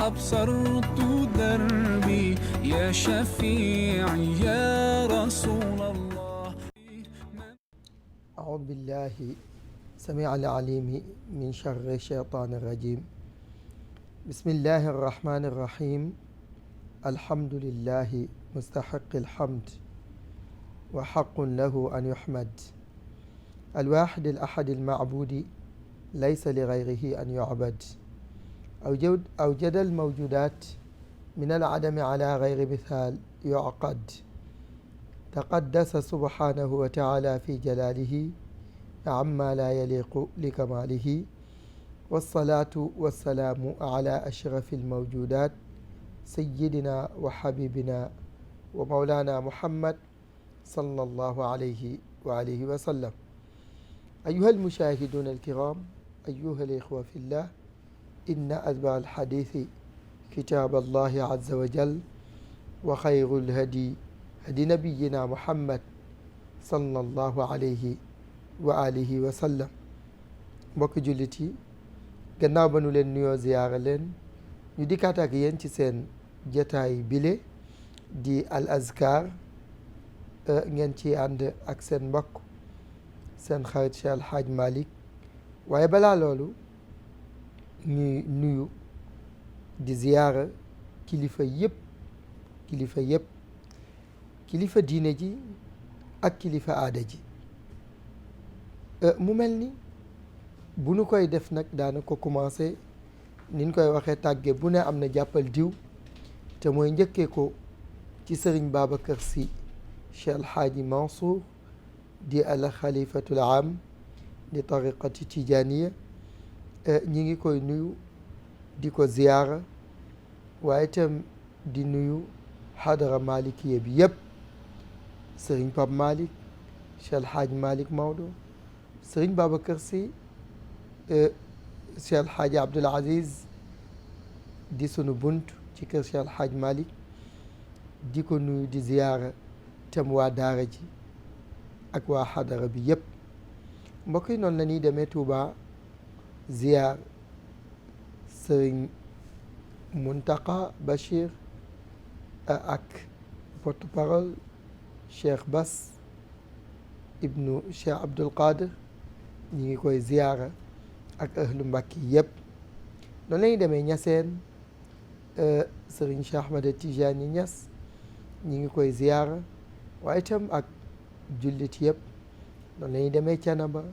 أبصرت دربي يا شفيعي يا رسول الله. أعوذ بالله سميع العليم من شر الشيطان الرجيم. بسم الله الرحمن الرحيم. الحمد لله مستحق الحمد وحق له أن يحمد. الواحد الأحد المعبود ليس لغيره أن يعبد. أوجد الموجودات من العدم على غير مثال يعقد. تقدس سبحانه وتعالى في جلاله عما لا يليق لكماله. والصلاة والسلام على أشرف الموجودات سيدنا وحبيبنا ومولانا محمد صلى الله عليه وآله وسلم. أيها المشاهدون الكرام، أيها الإخوة في الله، إن أتبع الحديث كتاب الله عز وجل، وخير الهدي هدي نبينا محمد صلى الله عليه وآله وسلم. mbokk jullit yi, gannaaw ba nu leen nuyoo ziyaara leen, ñu dikkaat ak yéen ci seen jataay bile di al azkar, ngeen ci ànd ak seen mbokk seen xarit Cheikh El Hadj Malick. waaye balaa loolu ñuy nuyu di ziyaara kilifa yëpp kilifa diine ji ak kilifa aada ji. mu mel ni bu nu koy def nag daana ko commencé niñ koy waxee tàgge bu ne am na jàppal diw, te mooy njëkkee ko ci sëriñ Babacar Sy Cheikh El Hadji Mansour di al xalifatul am di tariqati tijaniya. ñi ngi koy nuyu di ko ziyaara, waaye itam di nuyu xadara malikiya bi yëpp, sëriñ Pape Malick, Cheikh El Hadji Malick Maodo, sëriñ Babacar Sy, Cheikh El Hadji Abdoul Aziz di sunu bunt ci kër Cheikh El Hadji Malick, di ko nuyu di ziyaara tam waa daara ji ak waa xadara bi yëpp. mbokk yi, noonu la ñuy demee Touba ziyaar sëriñ Muntaqa Bachir ak porte-parole Cheikh Bass ibnu Cheikh Abdoul Qadir, ñi ngi koy ziyaara ak ahlu Mbàkke yëpp. noonu la ñuy demee Ñaseen, sëriñ Cheikh Ahmed Tijani Ñas, ñi ngi koy ziyaara, waaye itam ak jullit yëpp. noonu la ñuy demee Canaba,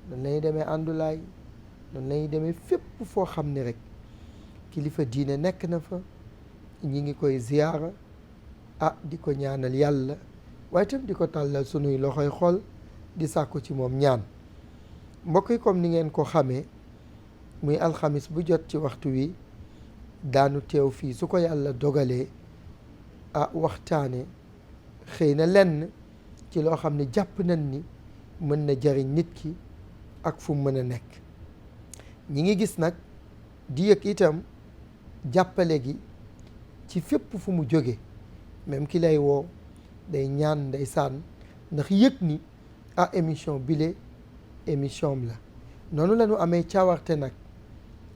noonu la ñuy demee Andulaay, noonu la ñuy demee fépp foo xam ne rek kilifa diine nekk na fa, ñi ngi koy ziyaara, di ko ñaanal yàlla, waaye itam di ko tàllal sunuy loxoy xol di sàkku ci moom ñaan. mbokk yi, comme ni ngeen ko xamee, muy alxamis bu jot ci waxtu wi daanu teew fii su ko yàlla dogalee waxtaane xëy na lenn ci loo xam ne jàpp nañ ni mën na jariñ nit ki ak fu mu mën a nekk. ñi ngi gis nag di yëg itam jàppale gi ci fépp fu mu jóge, même ki lay woo day ñaan ndeysaan ndax yëg ni émission bile émission la. noonu la ñu amee cawarte nag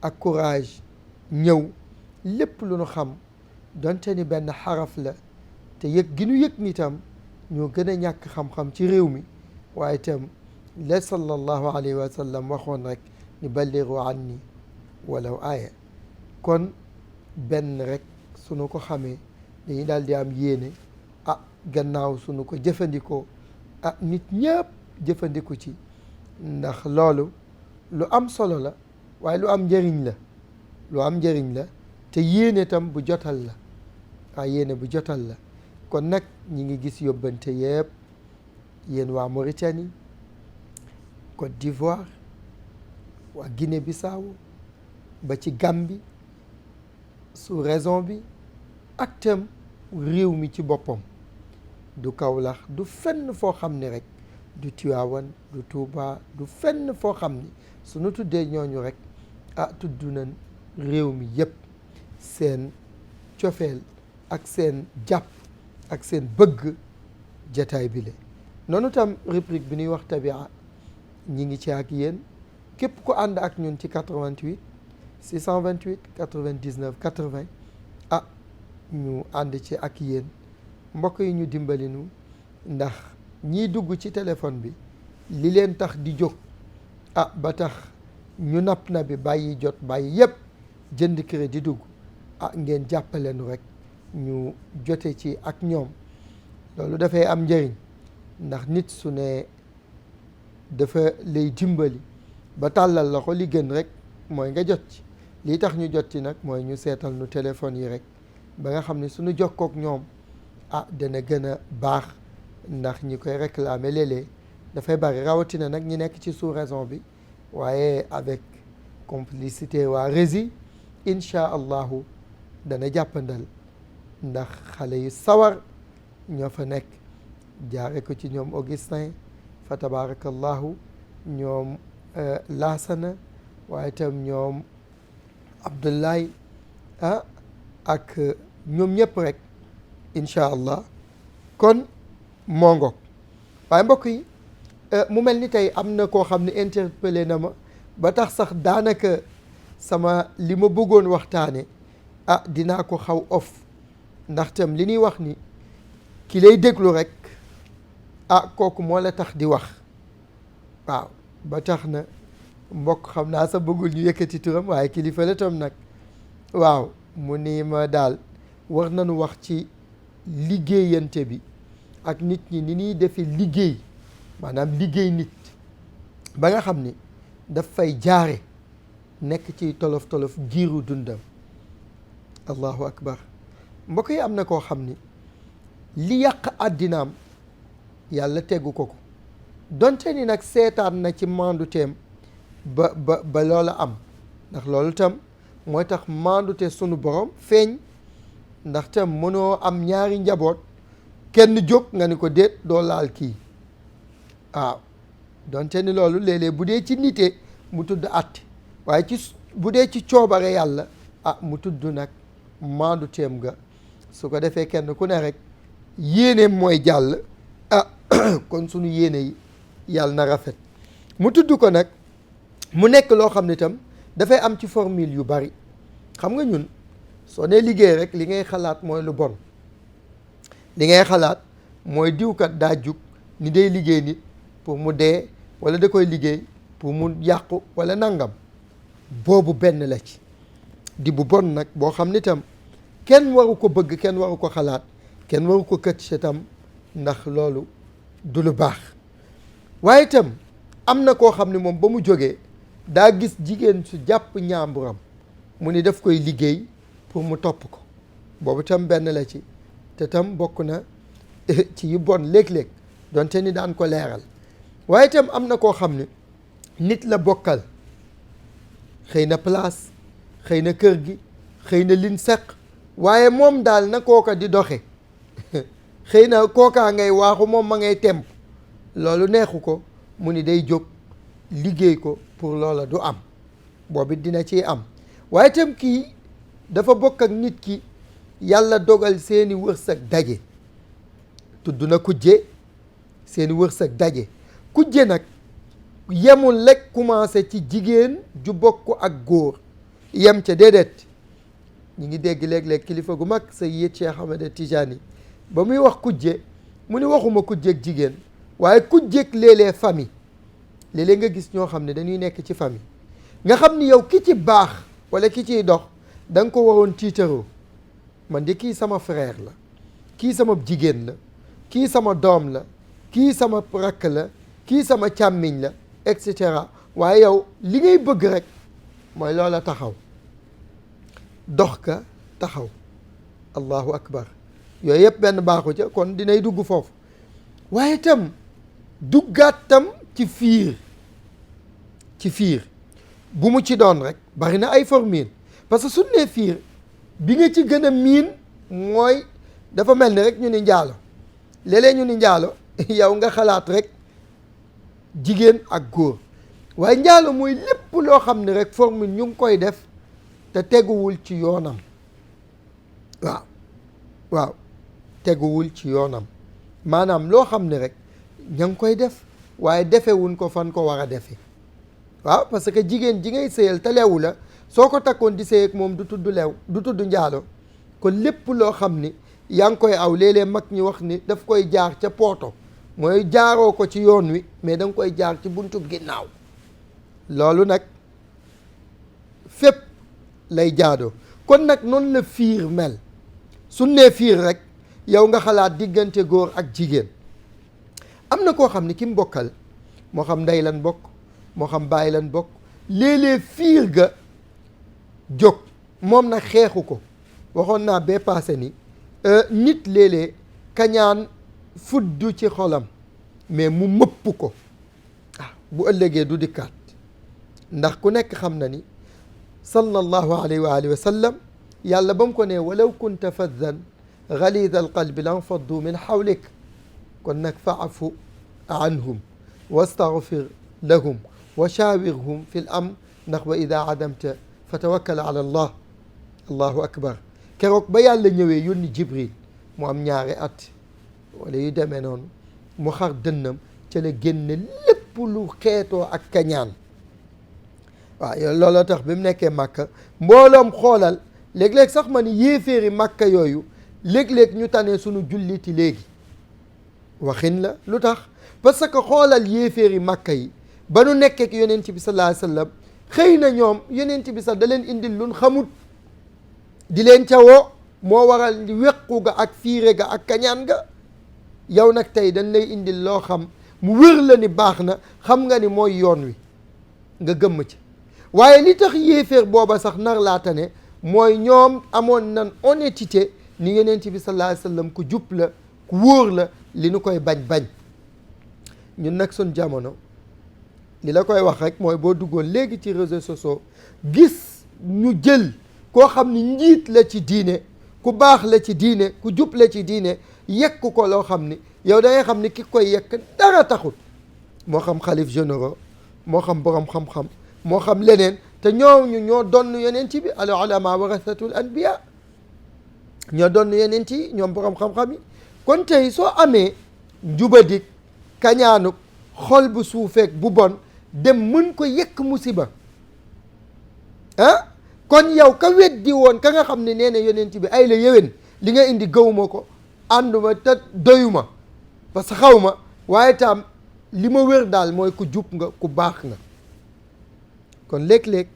ak courage ñëw lépp lu nu xam donte ni benn xaraf la, te yëg gi nu yëg ni tam ñoo gën a ñàkk xam-xam ci réew mi, waaye itam la sallallahu alayhi wa sallam waxoon rek ni balligu anni walaw aaya. kon benn rek sunu ko xamee dañuy daal di am yéene gannaaw sunu ko jëfandikoo nit ñëpp jëfandiku ci, ndax loolu lu am solo la, waaye lu am njëriñ la, te yéene tam bu jotal la, yéene bu jotal la. kon nag ñi ngi gis yóbbante yëpp, yéen waa Mauritanie, Côte d'Ivoire, waa Guinée-Bissau ba ci Gambie, sous-région bi ak tam réew mi ci boppam, du Kaolack, du fenn foo xam ne rek, du Tivaouane, du Touba, du fenn foo xam ni suñu tuddee ñooñu rek tudd nañ réew mi yëpp seen cofeel ak seen jàpp ak seen bëgg jataay bile. noonu tam rubrique bi ñuy wax tabia ñi ngi ci ak yéen, képp ku ànd ak ñun ci 88 628 99 80 ah ñu ànd ci ak yéen mbokk yi ñu dimbali nu ndax ñiy dugg ci téléphone bi li leen tax di jóg ba tax ñu napp na bi bàyyi jot bàyyi yépp jënd crédit dugg ngeen jàppale nu rek ñu jote ci ak ñoom loolu dafay am njëriñ ndax nit su ne dafa lay dimbali ba tàllal la ko li gën rek mooy nga jot ci lii tax ñu jot ci nag mooy ñu seetal nu téléphone yi rek ba nga xam ne suñu jokkook ñoom dana gën a baax ndax ñi koy réclamer léeg-léeg dafay bari rawatina nag ñi nekk ci sous-région bi waaye avec complicité waa régie incha allahu dana jàppandal ndax xale yu sawar ñoo fa nekk jaare ko ci ñoom Augustin fa tabarakallahu ñoom Laasana waaye itam ñoom Abdoulaye ak ñoom ñëpp rek incha allah kon moo ngoog waaye mbokk yi mu mel ni tey am na koo xam ne interpellé na ma ba tax sax daanaka sama li ma bëggoon waxtaane dinaa ko xaw off ndax tam li ñuy wax ni ki lay déglu rek kooku moo la tax di wax waaw ba tax na mbokk xam naa sa bëggul ñu yëkkati turam waaye kilifa la tam nag waaw mu ni ma daal war nañu wax ci liggéeyante bi ak nit ñi ni ñuy defee liggéey maanaam liggéey nit ba nga xam ni daf fay jaare nekk ci tolof-tolof giiru dundam allahu akbar mbokk yi am na koo xam ni li yàq àddinaam yàlla teggu ko donte ni nag seetaan na ci maanduteem ba loola am ndax loolu tam mooy tax maandute sunu borom feeñ ndax tam mënoo am ñaari njaboot kenn jóg nga ni ko déet doo laal kii waaw donte ni loolu léeg-léeg bu dee ci nite mu tudd àtte waaye bu dee ci coobare yàlla mu tudd nag maanduteem ga su ko defee kenn ku ne rek yéeneem mooy jàll kon sunu yéene yi yàlla na rafet mu tudd ko nag mu nekk loo xam ne itam dafay am ci formule yu bari xam nga ñun soo nee liggéey rek li ngay xalaat mooy lu bon li ngay xalaat mooy diwkat daa jug ni day liggéey nit pour mu dee wala da koy liggéey pour mu yàqu wala nangam boobu benn la ci di bu bon nag boo xam ne itam kenn waru ko bëgg kenn waru ko xalaat kenn waru ko kët ci tam ndax loolu du lu baax waaye itam am na koo xam ne moom ba mu jógee daa gis jigéen su jàpp ñaamburam mu ni daf koy liggéey pour mu topp ko boobu tam benn la ci te tam bokk na ci yu bon léeg-léeg donte ni daan ko leeral waaye itam am na koo xam ne nit la bokkal xëy na place xëy na kër gi xëy na lin seq waaye moom daal na kooka di doxe xëy na kookaa ngay waaxu moom ma ngay temp loolu neexu ko mu ni day jóg liggéey ko pour loola du am boobu dina ciy am waaye itam kii dafa bokk ak nit ki yàlla dogal seeni wërsëg daje tudd na kujje seeni wërsëg daje kujje nag yemul rek commencé ci jigéen ju bokk ak góor yem ca déedéet ñi ngi dégg léeg-léeg kilifa gu mag Sayyid Cheikh Ahmed Tijani ba muy wax kujje mu ni waxuma kujjeeg jigéen waaye kujjeeg léeg-léeg famille léeg-léeg nga gis ñoo xam ne dañuy nekk ci famille nga xam ni yow ki ci baax wala ki ciy dox da nga ko waroon tiitaroo man de kii sama frère la kii sama jigéen la kii sama doom la kii sama rakk la kii sama càmmiñ la et cetera waaye yow li ngay bëgg rek mooy loola taxaw dox ka taxaw allahu akbar yooyu yëpp benn baaxu ca kon dinay dugg foofu waaye tam duggaat tam ci fiir bu mu ci doon rek bari na ay formule parce que suñ nee fiir bi nga ci gën a miin mooy dafa mel ni rek ñu ni njaalo léeg-léeg ñu ni njaalo yow nga xalaat rek jigéen ak góor waaye njaalo mooy lépp loo xam ne rek formule ñu ngi koy def te teguwul ci yoonam waaw teguwul ci yoonam maanaam loo xam ne rek ña ngi koy def waaye defewuñ ko fan ko war a defe waaw parce que jigéen ji ngay sëyal te lewu la soo ko takkoon di sëy ak moom du tudd lew du tudd njaalo kon lépp loo xam ni yaa ngi koy aw léeg-léeg mag ñi wax ni daf koy jaar ca pooto mooy jaaroo ko ci yoon wi mais da nga koy jaar ci buntub ginnaaw loolu nag fépp lay jaadoo kon nag noonu la fiir mel su nee fiir rek yow nga xalaat diggante góor ak jigéen am na koo xam ni ki mu bokkal moo xam ndey lan bokk moo xam baay lan bokk léeg-léeg fiir ga jóg moom nag xeexu ko waxoon naa bee paase ni nit léeg-léeg kañaan fuddu ci xolam mais mu mëpp ko bu ëllëgee du dikkaat ndax ku nekk xam na ni sallallahu alayhi wa alihi wa sallam yàlla ba mu ko ne walaw kunta faddan galida alqalbi lan faddu min xawlik kon nag faafu anhum wastaghfir lahum wa shawirhum fi l amr ndax wa ida adamta fa tawakkal ala allah allahu akbar keroog ba yàlla ñëwee yónni jibril mu am ñaari at wala yu demee noonu mu xar dënnam ca la génne lépp lu xeetoo ak kañaan waaw yow looloo tax bi mu nekkee màkka mbooloom xoolal léeg-léeg sax ma ni yéeféeri màkka yooyu léeg-léeg ñu tane sunu julliti léegi waxin la lu tax parce que xoolal yéeféeri màkka yi ba nu nekkee ak yonent bi sallallahu alayhi wa sallam xëy na ñoom yonent bi sax da leen indil lun xamut di leen ca woo moo waral wequ ga ak fiire ga ak kañaan ga yow nag tey dañ lay indil loo xam mu wér la ni baax na xam nga ni mooy yoon wi nga gëmm ci waaye li tax yéeféer booba sax nar laata ne mooy ñoom amoon nan honnêteté ni yonent bi sallallahu alayhi wa sallam ku jub la ku wóor la li nu koy bañ ñun nag sun jamono li la koy wax rek mooy boo duggoon léegi ci réseaux sociaux gis ñu jël koo xam ni njiit la ci diine ku baax la ci diine ku jub la ci diine yekk ko loo xam ni yow da ngay xam ni ki koy yekk dara taxul moo xam xalif généraux moo xam borom xam-xam moo xam leneen te ñooñu ñoo donn yonent bi al ulama warasatul anbiya ñoo donn yonent yi ñoom borom xam-xam yi kon tey soo amee njubadik kañaanuk xol bu suufeek bu bon dem mën ko yekk musiba kon yow ka weddi woon ka nga xam ne nee na yonent bi ay la yéwén li nga indi gawuma ko ànduma te doyuma parce que xaw ma waaye tam li ma wér daal mooy ku jub nga ku baax nga kon léeg-léeg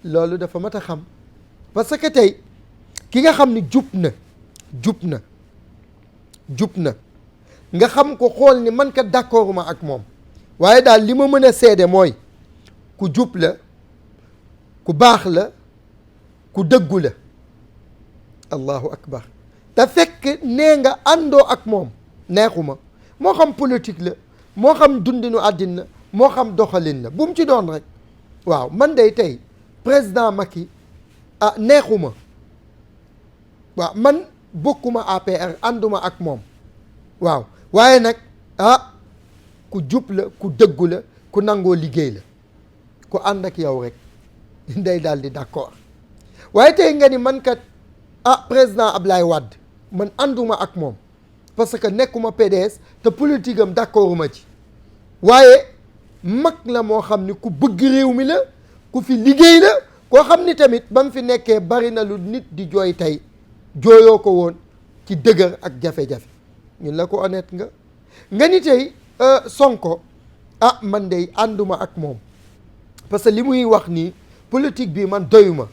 loolu dafa mat a xam parce que tey ki nga xam ni jub na nga xam ko xool ni man ka d'accord ma ak moom waaye daal li ma mën a seede mooy ku jub la ku baax la ku dëggu la allahu akbar te fekk nee nga àndoo ak moom neexuma moo xam politique la moo xam dundinu àddina moo xam doxalin la bu mu ci doon rek waaw man day tey président Macky neexuma waaw man bokkuma APR ànduma ak moom waaw waaye nag ku jub la ku dëggu la ku nangoo liggéey la ku ànd ak yow rek day daal di d'accord waaye tey nga ni man kat président Ablaye Wade man ànduma ak moom parce que nekkuma PDS te politique am d'accorduma ci waaye mag la moo xam ni ku bëgg réew mi la ku fi liggéey la koo xam ni tamit ba mu fi nekkee bari na lu nit di jooy tey jooyoo ko woon ci dëgër ak jafe-jafe ñun la ko honnête nga ni tey Sonko man de ànduma ak moom parce que li muy wax nii politique bi man doyuma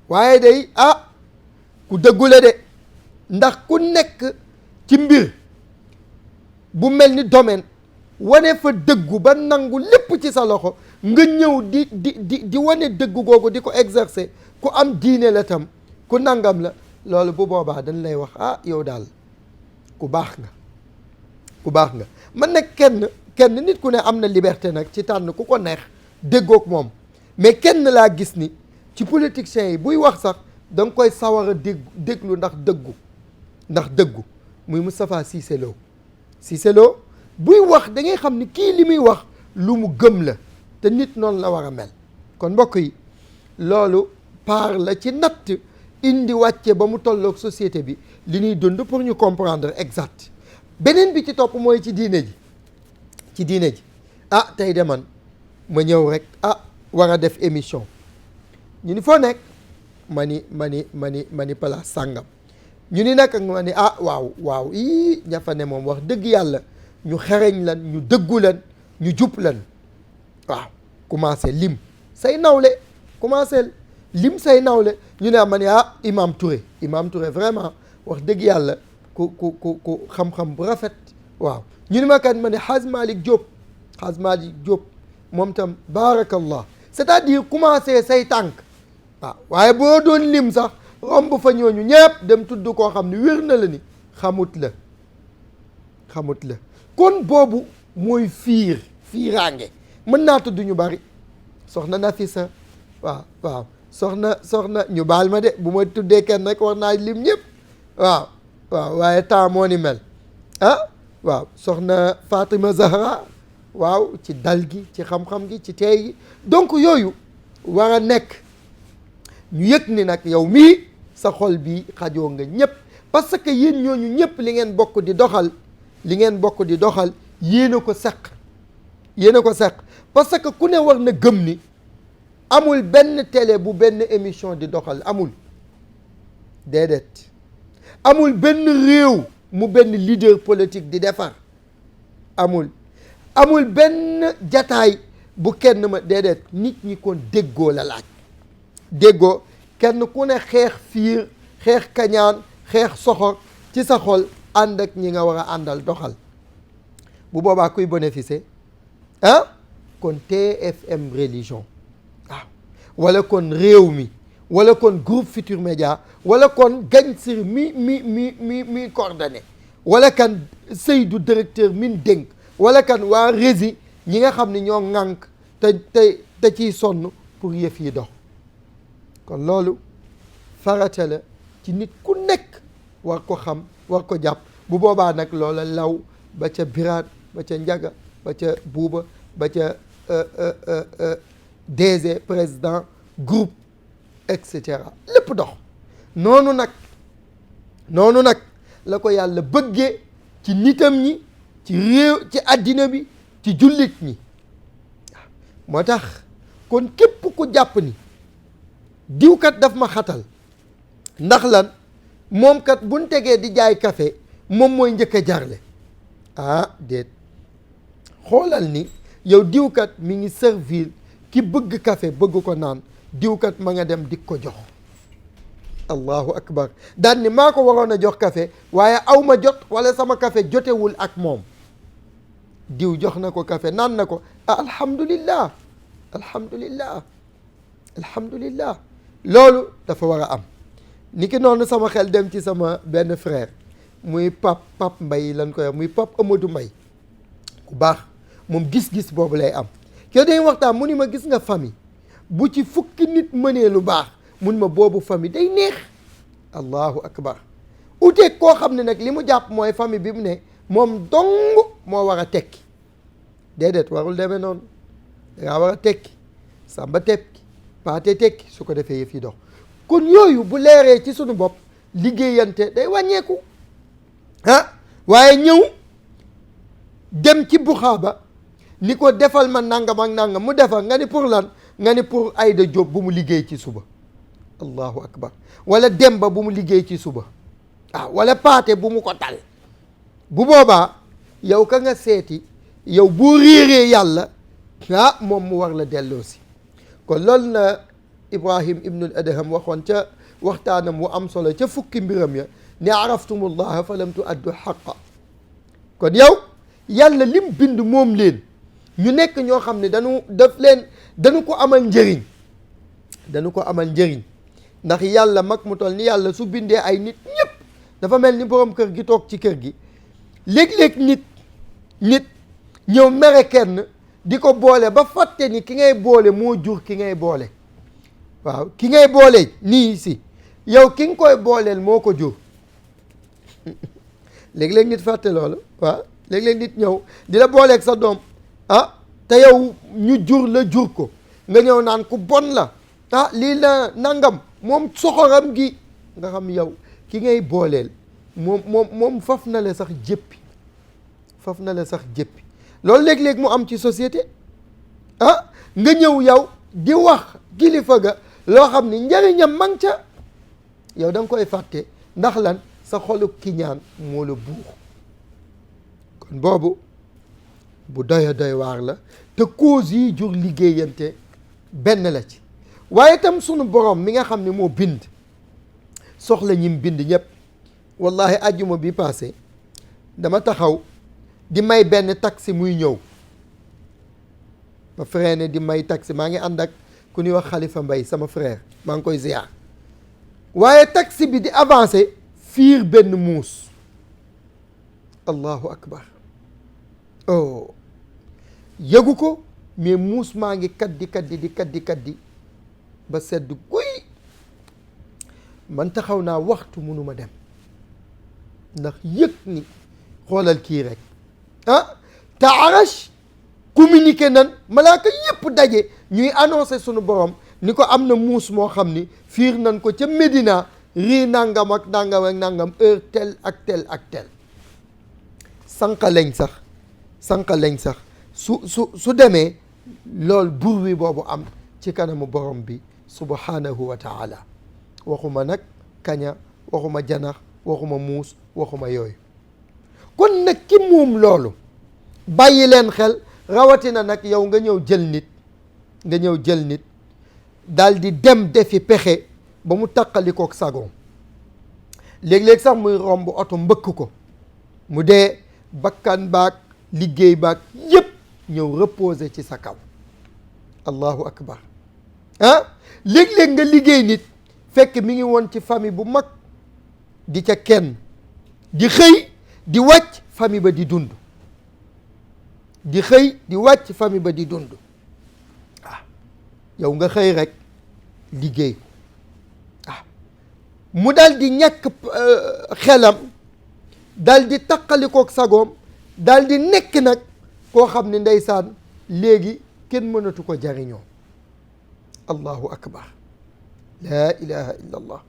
waaye day ku dëggu la de ndax ku nekk ci mbir bu mel ni domaine wane fa dëggu ba nangu lépp ci sa loxo nga ñëw di wane dëggu googu di ko exercer ku am diine la tam ku nangam la loolu bu boobaa dañ lay wax yow daal ku baax nga man nag kenn nit ku ne am na liberté nag ci tànn ku ko neex déggoog moom mais kenn laa gis ni ci politiciens yi buy wax sax da nga koy sawar a déglu ndax dëggu muy Moustapha Cissé Lo buy wax da ngay xam ni kii li muy wax lu mu gëm la te nit noonu la war a mel kon mbokk yi loolu paar la ci natt indi wàcce ba mu tolloog société bi li ñuy dund pour ñu comprendre exact beneen bi ci topp mooy ci diine ji tey de man ma ñëw rek war a def émission ñu ni foo nekk ma ni place sàngam ñu ni nag ma ni waaw ña fa ne moom wax dëgg yàlla ñu xereñ lan ñu dëggu lan ñu jub lan waaw commencé lim say nawle commencé lim say nawle ñu ne ma ni Imam Touré vraiment wax dëgg yàlla ku xam-xam bu rafet waaw ñu ni ma kan ma ne Hadj Malick Diop moom tam barakallah c'est-à-dire commencé say tànk waaw waaye boo doon lim sax romb fa ñooñu ñëpp dem tudd koo xam ne wér na la ni xamut la kon boobu mooy fiiraange mën naa tudd ñu bari soxna Nafisa waaw soxna ñu baal ma de bu ma tuddee kenn rek war naa lim ñëpp waaw waaye temps moo ni mel waaw soxna Fatima Zahra waaw ci dal gi ci xam-xam gi ci teey gi donc yooyu war a nekk ñu yëg ni nag yow mii sa xol bi xajoo nga ñëpp parce que yéen ñooñu ñëpp li ngeen bokk di doxal yéen a ko seq parce que ku ne war na gëm ni amul benn télé bu benn émission di doxal amul déedéet amul benn réew mu benn leader politique di defar amul benn jataay bu kenn ma déedéet nit ñi kon déggoo la laaj déggoo kenn ku ne xeex fiir xeex kañaan xeex soxor ci sa xol ànd ak ñi nga war a àndal doxal bu boobaa kuy bénéficier kon TFM religion waaw wala kon réew mi wala kon groupe Futurs Médias wala kon Gagne Siri mi coordonné wala kan Seydou directeur min dénk wala kan waa rési ñi nga xam ne ñoo ŋànk te ciy sonn pour yëf yi dox kon loolu farata la ci nit ku nekk war ko xam war ko jàpp bu boobaa nag loola law ba ca Birane ba ca Njaga ba ca Buuba ba ca DG président groupe et cetera lépp dox noonu nag la ko yàlla bëggee ci nitam ñi ci réew ci àddina bi ci jullit ñi moo tax kon képp ku jàpp ni diwkat daf ma xatal ndax lan moom kat buñ tegee di jaay café moom mooy njëkk a jarle déet xoolal ni yow diwkat mi ngi servir ki bëgg café bëgg ko naan diwkat ma nga dem dik ko jox allahu akbar daan ni maa ko waroon a jox café waaye aw ma jot wala sama café jotewul ak moom diw jox na ko café naan na ko alhamdulillah loolu dafa war a am niki noonu sama xel dem ci sama benn frère muy pap Mbay lan koy wax muy pap Amadou Mbay ku baax moom gis-gis boobu lay am yow dañuy waxtaan mu ni ma gis nga famille bu ci fukki nit mënee lu baax mun ma boobu famille day neex allahu akbar uteeg koo xam ne nag li mu jàpp mooy famille bi mu ne moom dong moo war a tekki déedéet warul demee noonu dangaa war a tekki sàmba tekki paate tekki su ko defee yëf yi dox kon yooyu bu leeree ci sunu bopp liggéeyante day wàññeeku waaye ñëw dem ci buxaaba ni ko defal ma nangam ak nangam mu defal nga ni pour lan nga ni pour Aïda Diop bu mu liggéey ci suba allahu akbar wala Demba bu mu liggéey ci suba wala paate bu mu ko tal bu boobaa yow ka nga seeti yow boo réeree yàlla moom mu war la delloosi kon loolu na Ibrahim ibnul Adham waxoon ca waxtaanam wu am solo ca fukki mbiram ya ni araftumullaha fa lam tu addu xaqa kon yow yàlla lim bind moom leen ñu nekk ñoo xam ne dañu ko amal njëriñ ndax yàlla mag mu toll ni yàlla su bindee ay nit ñëpp dafa mel ni borom kër gi toog ci kër gi léeg-léeg nit ñëw mere kenn di ko boole ba fàtte ni ki ngay boole moo jur ki ngay boole waaw ki ngay boole nii si yow ki nga koy booleel moo ko jur léeg-léeg nit fàtte loolu waaw léeg-léeg nit ñëw di la booleeg sa doom te yow ñu jur ko nga ñëw naan ku bon la lii la nangam moom soxoram gi nga xam yow ki ngay booleel moom faf na la sax jéppi loolu léeg-léeg mu am ci société nga ñëw yow di wax kilifa ga loo xam ni njëriñam mang ca yow da nga koy fàtte ndax lan sa xolu kiñaan moo la buux kon boobu bu doy doy waar la te cause yi jur liggéeyante benn la ci waaye itam sunu borom mi nga xam ne moo bind soxla ñim bind ñëpp wallahi ajjuma bi passé dama taxaw di may benn taxi muy ñëw ma freiné di may taxi maa ngi ànd ak ku ñuy wax Xalifa Mbay sama frère maa ngi koy ziar waaye taxi bi di avancé fiir benn muus allahu akbar oh yëgu ko mais muus maa ngi kaddi ba sedd guy man taxaw naa waxtu mënuma dem ndax yëg ni xoolal kii rek te arash communiqué nan malaaka yëpp daje ñuy annoncé sunu borom ni ko am na muus moo xam ni fiir nan ko ca Médina rii nangam ak nangam ak nangam heure tel ak tel ak tel sànq lañ sax su demee loolu bur wi boobu am ci kanamu borom bi subhanahu wa taala waxuma nag kaña waxuma janax waxuma muus waxuma yooyu kon nag ki moom loolu bàyyi leen xel rawatina nag yow nga ñëw jël nit daal di dem defi pexe ba mu taqalikook sagoom léeg-léeg sax muy romb oto mbëkk ko mu dee bakkan baag liggéey baag yépp ñëw reposer ci sa kaw allahu akbar léeg-léeg nga liggéey nit fekk mi ngi woon ci famille bu mag di ca kenn di xëy di wàcc famille ba di dund yow nga xëy rek liggéey mu dal di ñàkk xelam dal di taqalikook sagoom dal di nekk nag koo xam ne ndeysaan léegi kenn mënatu ko jariñoo allahu akbar laa ilaha illa allah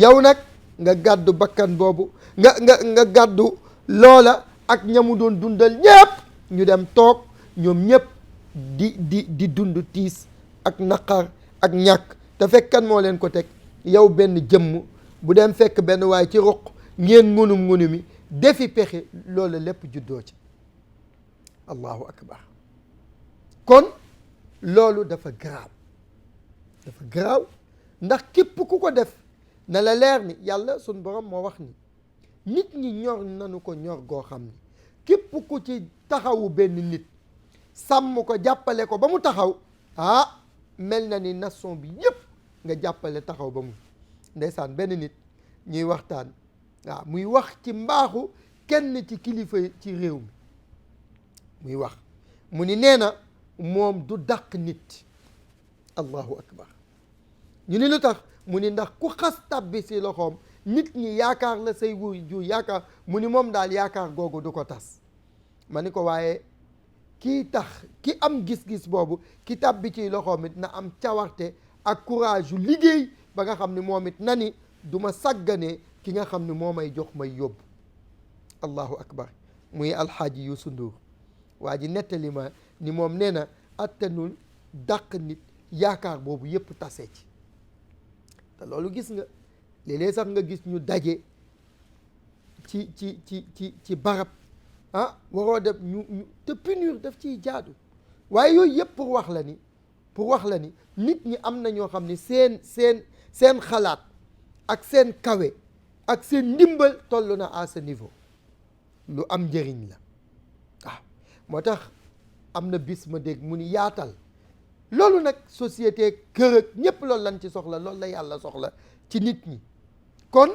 yow nag nga gàddu bakkan boobu nga gàddu loola ak ñamu doon dundal ñépp ñu dem toog ñoom ñépp di dund tiis ak naqar ak ñàkk te fekk kan moo leen ko teg yow benn jëmm bu dem fekk benn waaye ci ruq ngeen ngunumi defi pexe loola lépp juddoo ci allahu akbar kon loolu dafa garaaw ndax képp ku ko def na la leer ni yàlla sun borom moo wax ni nit ñi ñor nanu ko ñor goo xam ni képp ku ci taxawu benn nit sàmm ko jàppale ko ba mu taxaw mel na ni nation bi yépp nga jàppale taxaw ba mu ndeysaan benn nit ñuy waxtaan muy wax ci mbaaxu kenn ci kilifa ci réew mi muy wax mu ni nee na moom du dàq nit allahu akbar ñu ni lu tax mu ni ndax ku xas tàbbi si loxoom nit ñi yaakaar la say wuy ju yaakaar mu ni moom daal yaakaar googu du ko tas ma ni ko waaye kii tax ki am gis-gis boobu ki tàbbi ci loxoom it na am cawarte ak courage yu liggéey ba nga xam ni moom it na ni du ma sàgganee ki nga xam ni moo may jox may yóbbu allahu akbar muy alxaaji Youssou Ndour waa ji nettali ma ni moom nee na attanul dàq nit yaakaar boobu yépp tase ci te loolu gis nga léeg-léeg sax nga gis ñu daje ci barab waroo def ñu te punir daf ciy jaadu waaye yooyu yëpp pour wax la ni nit ñi am na ñoo xam ni seen xalaat ak seen kawe ak seen ndimbal toll na à ce niveau lu am njëriñ la moo tax am na bis ma dégg mu ni yaatal loolu nag société kër ak ñépp loolu lan ci soxla loolu la yàlla soxla ci nit ñi kon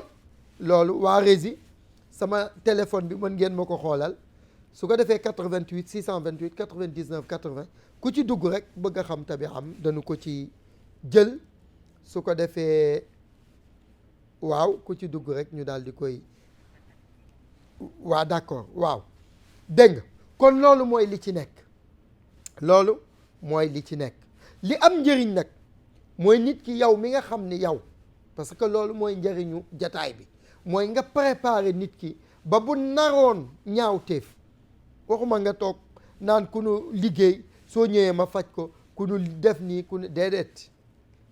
loolu waa Rési sama téléphone bi mën ngeen ma ko xoolal su ko defee 88 628 99 80 ku ci dugg rek bëgg a xam tabi am dañu ko ci jël su ko defee waaw ku ci dugg rek ñu daal di koy d'accord waaw dégg nga kon loolu mooy li ci nekk li am njëriñ nag mooy nit ki yow mi nga xam ni yow parce que loolu mooy njëriñu jataay bi mooy nga préparer nit ki ba bu naroon ñaaw téef waxuma nga toog naan ku nu liggéey soo ñëwee ma faj ko ku nu def nii ku nu déedéet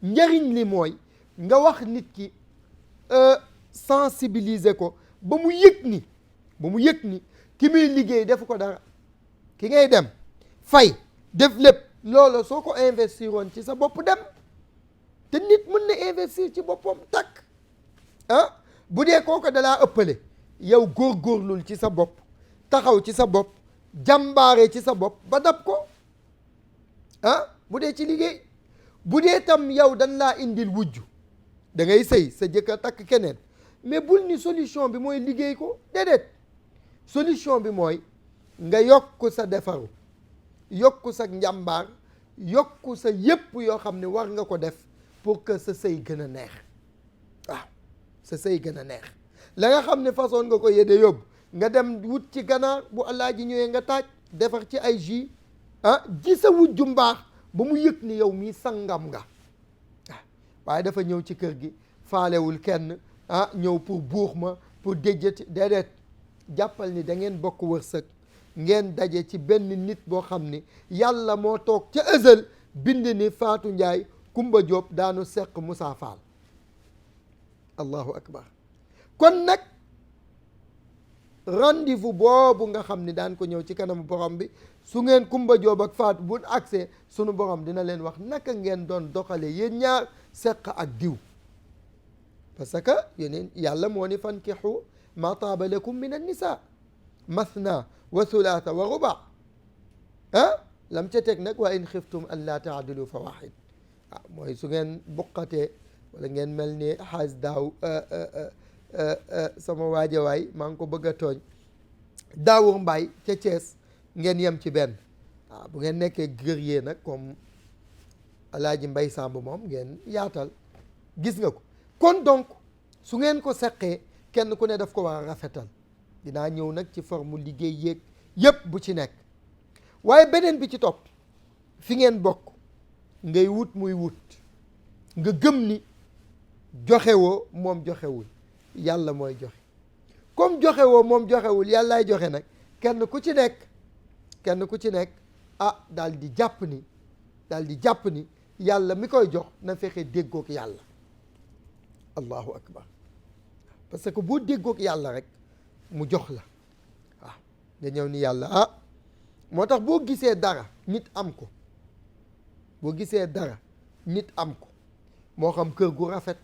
njariñ li mooy nga wax nit ki sensibiliser ko ba mu yëg ni ki muy liggéey defu ko dara, ki ngay dem fay def lépp loola soo ko investir woon ci sa bopp dem, te nit mën na investir ci boppam takk bu dee kooko dalaa ëppale yow góorgóorlul ci sa bopp, taxaw ci sa bopp, jàmbaare ci sa bopp ba dab ko bu dee ci liggéey. bu dee tam yow dañ laa indil wujju da ngay sëy sa jëkkër takk keneen, mais bul ni solution bi mooy liggéey ko, déedéet. solution bi mooy nga yokk sa defaru, yokk sa njàmbaar, yokk sa yépp yoo xam ne war nga ko def pour que sa sëy gën a neex. waaw sa sëy gën a neex. la nga xam ne façon nga ko yedde yóbbu nga dem wut ci ganaar bu Alaaji ñëwee nga taaj defar ci ay jus ji sa wujju mbaax ba mu yëg ni yow mii sangam nga. waaye dafa ñëw ci kër gi faalewul kenn ñëw pour buux ma pour déjjati, déedéet. jàppal ni da ngeen bokk wërsëg, ngeen daje ci benn nit boo xam ni yàlla moo toog ca ësël bind ni Faatu Njaay Kumba Jóob daanu seq Musaa Faal. allahu akbar. kon nag rendez-vous boobu nga xam ni daan ko ñëw ci kanamu borom bi, su ngeen Kumba Jóob ak Faatu bu accès sunu borom dina leen wax naka ngeen doon doxale yéen ñaar seq ak diw. parce que yeneen yàlla moo ni fankixu ma taaba lakum min annisa mathna wa thulatha wa ruba lam ca teg nag wa in xiftum an laa taadilu fa waxid. mooy su ngeen buqatee wala ngeen mel ni xaaj daaw sama waajawaay maa ngi ko bëgg a tooñ Daawur Mbaay ca Thiès ngeen yem ci benn. bu ngeen nekkee guerrier nag comme Alaaji Mbay Samb moom ngeen yaatal, gis nga ko. kon donc su ngeen ko seqee kenn ku ne daf ko war a rafetal. dinaa ñëw nag ci forme liggéey yéeg yépp bu ci nekk. waaye beneen bi ci topp fi ngeen bokk ngay wut muy wut nga gëm ni joxewoo moom joxewul, yàlla mooy joxe. comme joxewoo moom joxewul yàllaay joxe nag kenn ku ci nekk daal di jàpp ni yàlla mi koy jox na fexe déggook yàlla. allahu akbar. parce que boo déggook yàlla rek mu jox la. nga ñëw ni yàlla moo tax boo gisee dara nit am ko, moo xam kër gu rafet,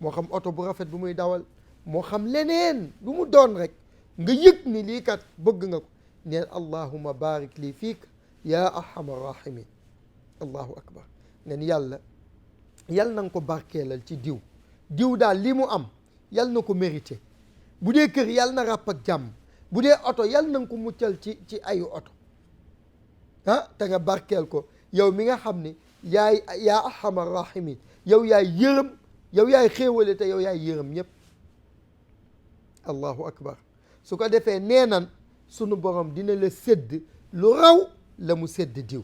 moo xam oto bu rafet bu muy dawal, moo xam leneen lu mu doon rek nga yëg ni lii kat bëgg nga ko, neen allahumma barik lii fiik yaa arhamar rahimin. allahu akbar. neen yàlla na nga ko barkeelal ci diw daal li mu am yal na ko mérité. bu dee kër yal na ràpp ak jàmm, bu dee oto yal na nga ko muccal ci ayu oto te nga barkeel ko yow mi nga xam ni yaa arhamar rahimin. yow yaay yërëm, yow yaay xéewale te yow yaay yërëm ñëpp. allahu akbar. su ko defee neenan sunu borom dina la sédd lu raw la mu sédd diw.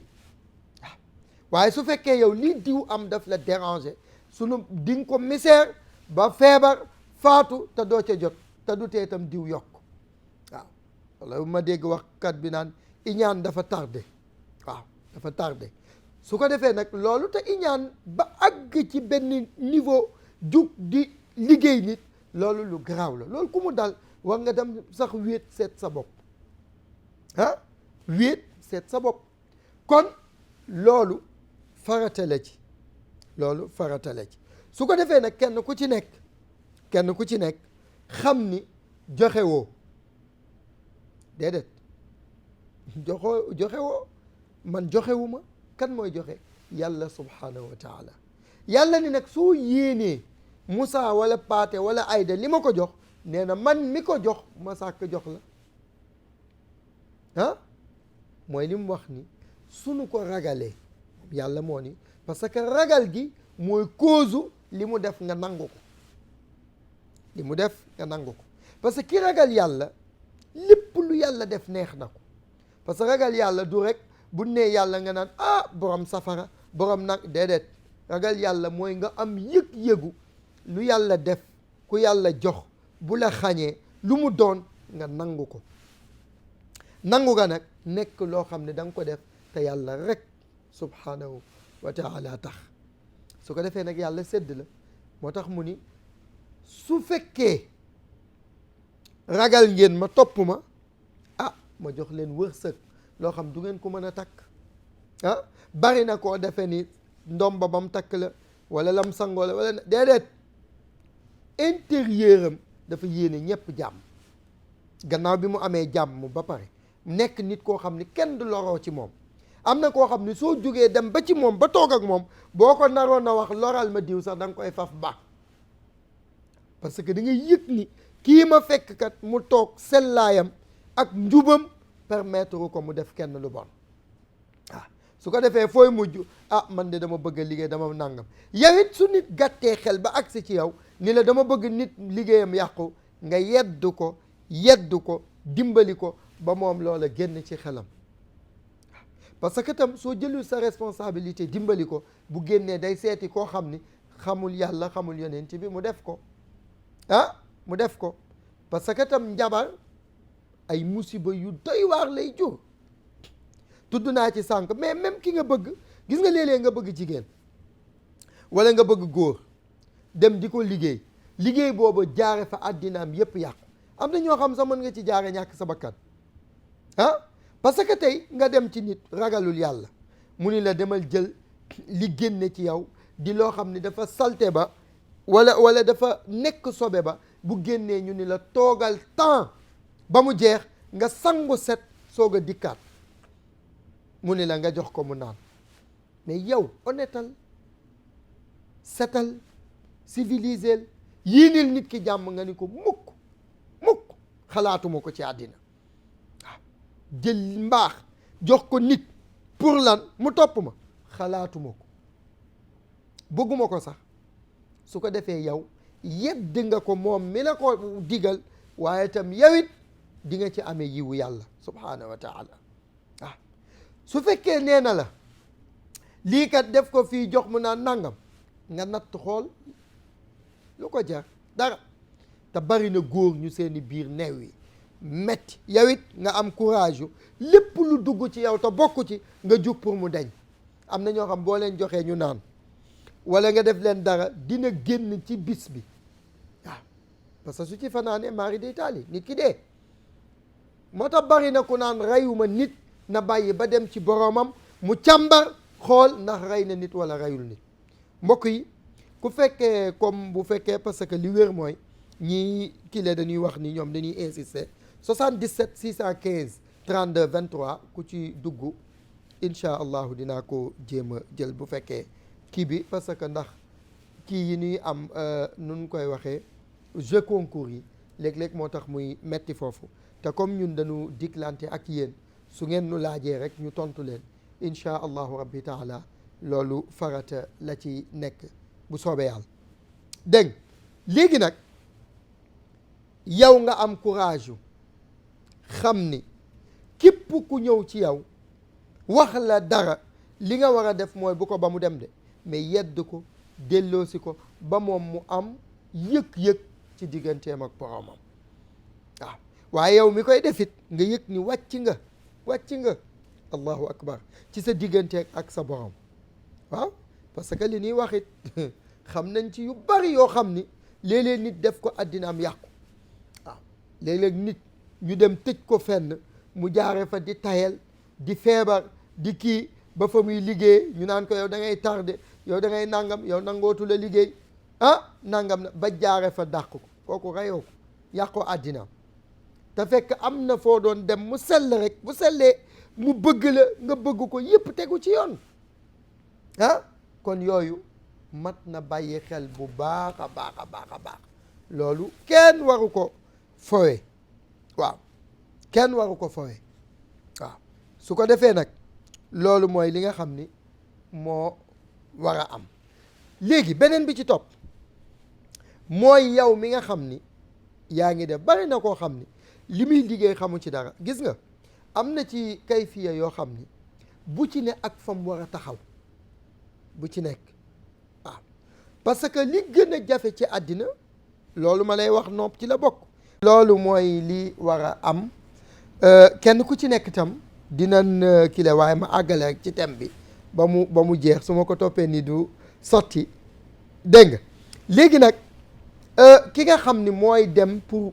waaye su fekkee yow lii diw am daf la déranger di nga ko misère ba feebar faatu te doo ca jot te du tee itam diw yokk. wala ma dégg waxkat bi naan iñaan dafa tardé. dafa tardé. su ko defee nag loolu te iñaan ba àgg ci benn niveau jug di liggéey nit, loolu lu garaaw la. loolu ku mu dal war nga dem sax wéet seet sa bopp. wéet seet sa bopp. kon loolu farata la ci. su ko defee nag kenn ku ci nekk xam ni joxe woo, déedéet joxe woo. man joxewuma. kan mooy joxe? yàlla subhanahu wa taala. yàlla ni nag soo yéenee Moussa wala Paate wala Ayda li ma ko jox, nee na man mi ko jox ma sàkk jox la. mooy li mu wax ni sunu ko ragalee, yàlla moo ni parce que ragal gi mooy cause li mu def nga nangu ko. parce que ki ragal yàlla lépp lu yàlla def neex na ko. parce que ragal yàlla du rek bu nee yàlla nga naan borom safara borom nag, déedéet. ragal yàlla mooy nga am yëg-yëgu lu yàlla def, ku yàlla jox, bu la xañee lu mu doon nga nangu ko. nangu nga nag nekk loo xam ne da nga ko def te yàlla rek subhanahu wa taala tax. su ko defee nag yàlla sédd la moo tax mu ni su fekkee ragal ngeen ma topp ma ma jox leen wërsëg loo xam du ngeen ko mën a takk bari na koo defe ni ndomba bam takk la wala lam sangoo la wala déedéet intérieur am dafa yéene ñëpp jàmm gannaaw bi mu amee jàmm ba pare nekk nit koo xam ni kenn du loroo ci moom. am na koo xam ni soo jógee dem ba ci moom ba toog ak moom boo ko naroon a wax loral ma diw sax da nga koy faf ba parce que da ngay yëg ni kii ma fekk kat mu toog sellaayam ak njubam permettre ko mu def kenn lu bon su ko defee fooy mujj man de dama bëgg a liggéey dama nangam yow it su nit gàttee xel ba agsi ci yow ni la dama bëgg nit liggéeyam yàqu nga yeddu ko dimbali ko ba moom loola génn ci xelam parce que tam soo jëlul sa responsabilité dimbali ko bu génnee day seeti koo xam ni xamul yàlla xamul yonent bi mu def ko mu def ko parce que tam njabar ay musiba yu doy waar lay jur tudd naa ci sànq mais même ki nga bëgg gis nga léeg-léeg nga bëgg jigéen wala nga bëgg góor dem di ko liggéey boobu jaare fa àddinaam yépp yàqu am na ñoo xam sax mën nga ci jaare ñàkk sa bakkan parce que tey nga dem ci nit ragalul yàlla mu ni la demal jël li génne ci yow di loo xam ni dafa salte ba wala dafa nekk sobe ba bu génnee ñu ni la toogal temps ba mu jeex nga sangu set soog a dikkaat mu ni la nga jox ko mu naan mais yow honnêtal setal civilisel yéeneel nit ki jàmm nga ni ko mukk xalaatuma ko ci àddina jël mbaax jox ko nit pour lan mu topp ma xalaatuma ko bëgguma ko sax su ko defee yow yedd nga ko moom mi la ko digal waaye tam yawit di nga ci amee yiwu yàlla subhaanahu wa taala su fekkee nee na la lii kat def ko fii jox mu naan nangam nga natt xool lu ko jar dara te bari na góor ñu seeni biir neew yi metti yow it nga am courage yu lépp lu dugg ci yow te bokk ci nga jug pour mu deñ am na ñoo xam boo leen joxee ñu naan wala nga def leen dara dina génn ci bis bi parce que su ci fanaanee mari day taali nit ki dee moo tax bari na ku naan reyuma nit na bàyyi ba dem ci boromam mu càmbar xool ndax rey na nit wala reyul nit mbokk yi ku fekkee comme bu fekkee parce que li wér mooy ñii kile dañuy wax ni ñoom dañuy insister 77 615 32 23 ku ci dugg incha allahu dinaa ko jéem a jël bu fekkee kii bi parce que ndax kii yi ñuy am nun koy waxee jeu concours yi léeg-léeg moo tax muy metti foofu te comme ñun dañu diklante ak yéen su ngeen nu laajee rek ñu tontu leen incha allahu rabbi taala loolu farata la ci nekk bu soobee yàlla dégg léegi nag yow nga am courage yu xam ni képp ku ñëw ci yow wax la dara li nga war a def mooy bu ko ba mu dem de mais yedd ko delloosi ko ba moom mu am yëg-yëg ci digganteem ak boromam waaye yow mi koy defit nga yëg ni wàcc nga allahu akbar ci sa digganteeg ak sa borom parce que li ñuy waxit xam nañ ci yu bari yoo xam ni léeg-léeg nit def ko àddinaam yàqu léeg-léeg nit ñu dem tëj ko fenn mu jaare fa di tayel di feebar di kii ba fa muy liggéey ñu naan ko yow da ngay tardé yow da ngay nangam yow nangootu la liggéey nangam na ba jaare fa dàq ko kooku reyoo ko yàqoo àddinaam te fekk am na foo doon dem mu sell rek bu sellee mu bëgg la nga bëgg ko yëpp tegu ci yoon kon yooyu mat na bàyyi xel bu baax a baax loolu kenn waru ko fowe kenn waru ko fowe su ko defee nag loolu mooy li nga xam ni moo war a am léegi beneen bi ci topp mooy yow mi nga xam ni yaa ngi def bari na koo xam ni li muy liggéey xamu ci dara gis nga am na ci kayfiya yoo xam ni bu ci ne ak fam war a taxaw bu ci nekk parce que li gën a jafe ci àddina loolu ma lay wax nopp ci la bokk loolu mooy li war a am kenn ku ci nekk tam dinañ kile waaye ma àggale rek ci thème bi ba mu jeex su ma ko toppee ni du sotti dégg nga léegi nag ki nga xam ni mooy dem pour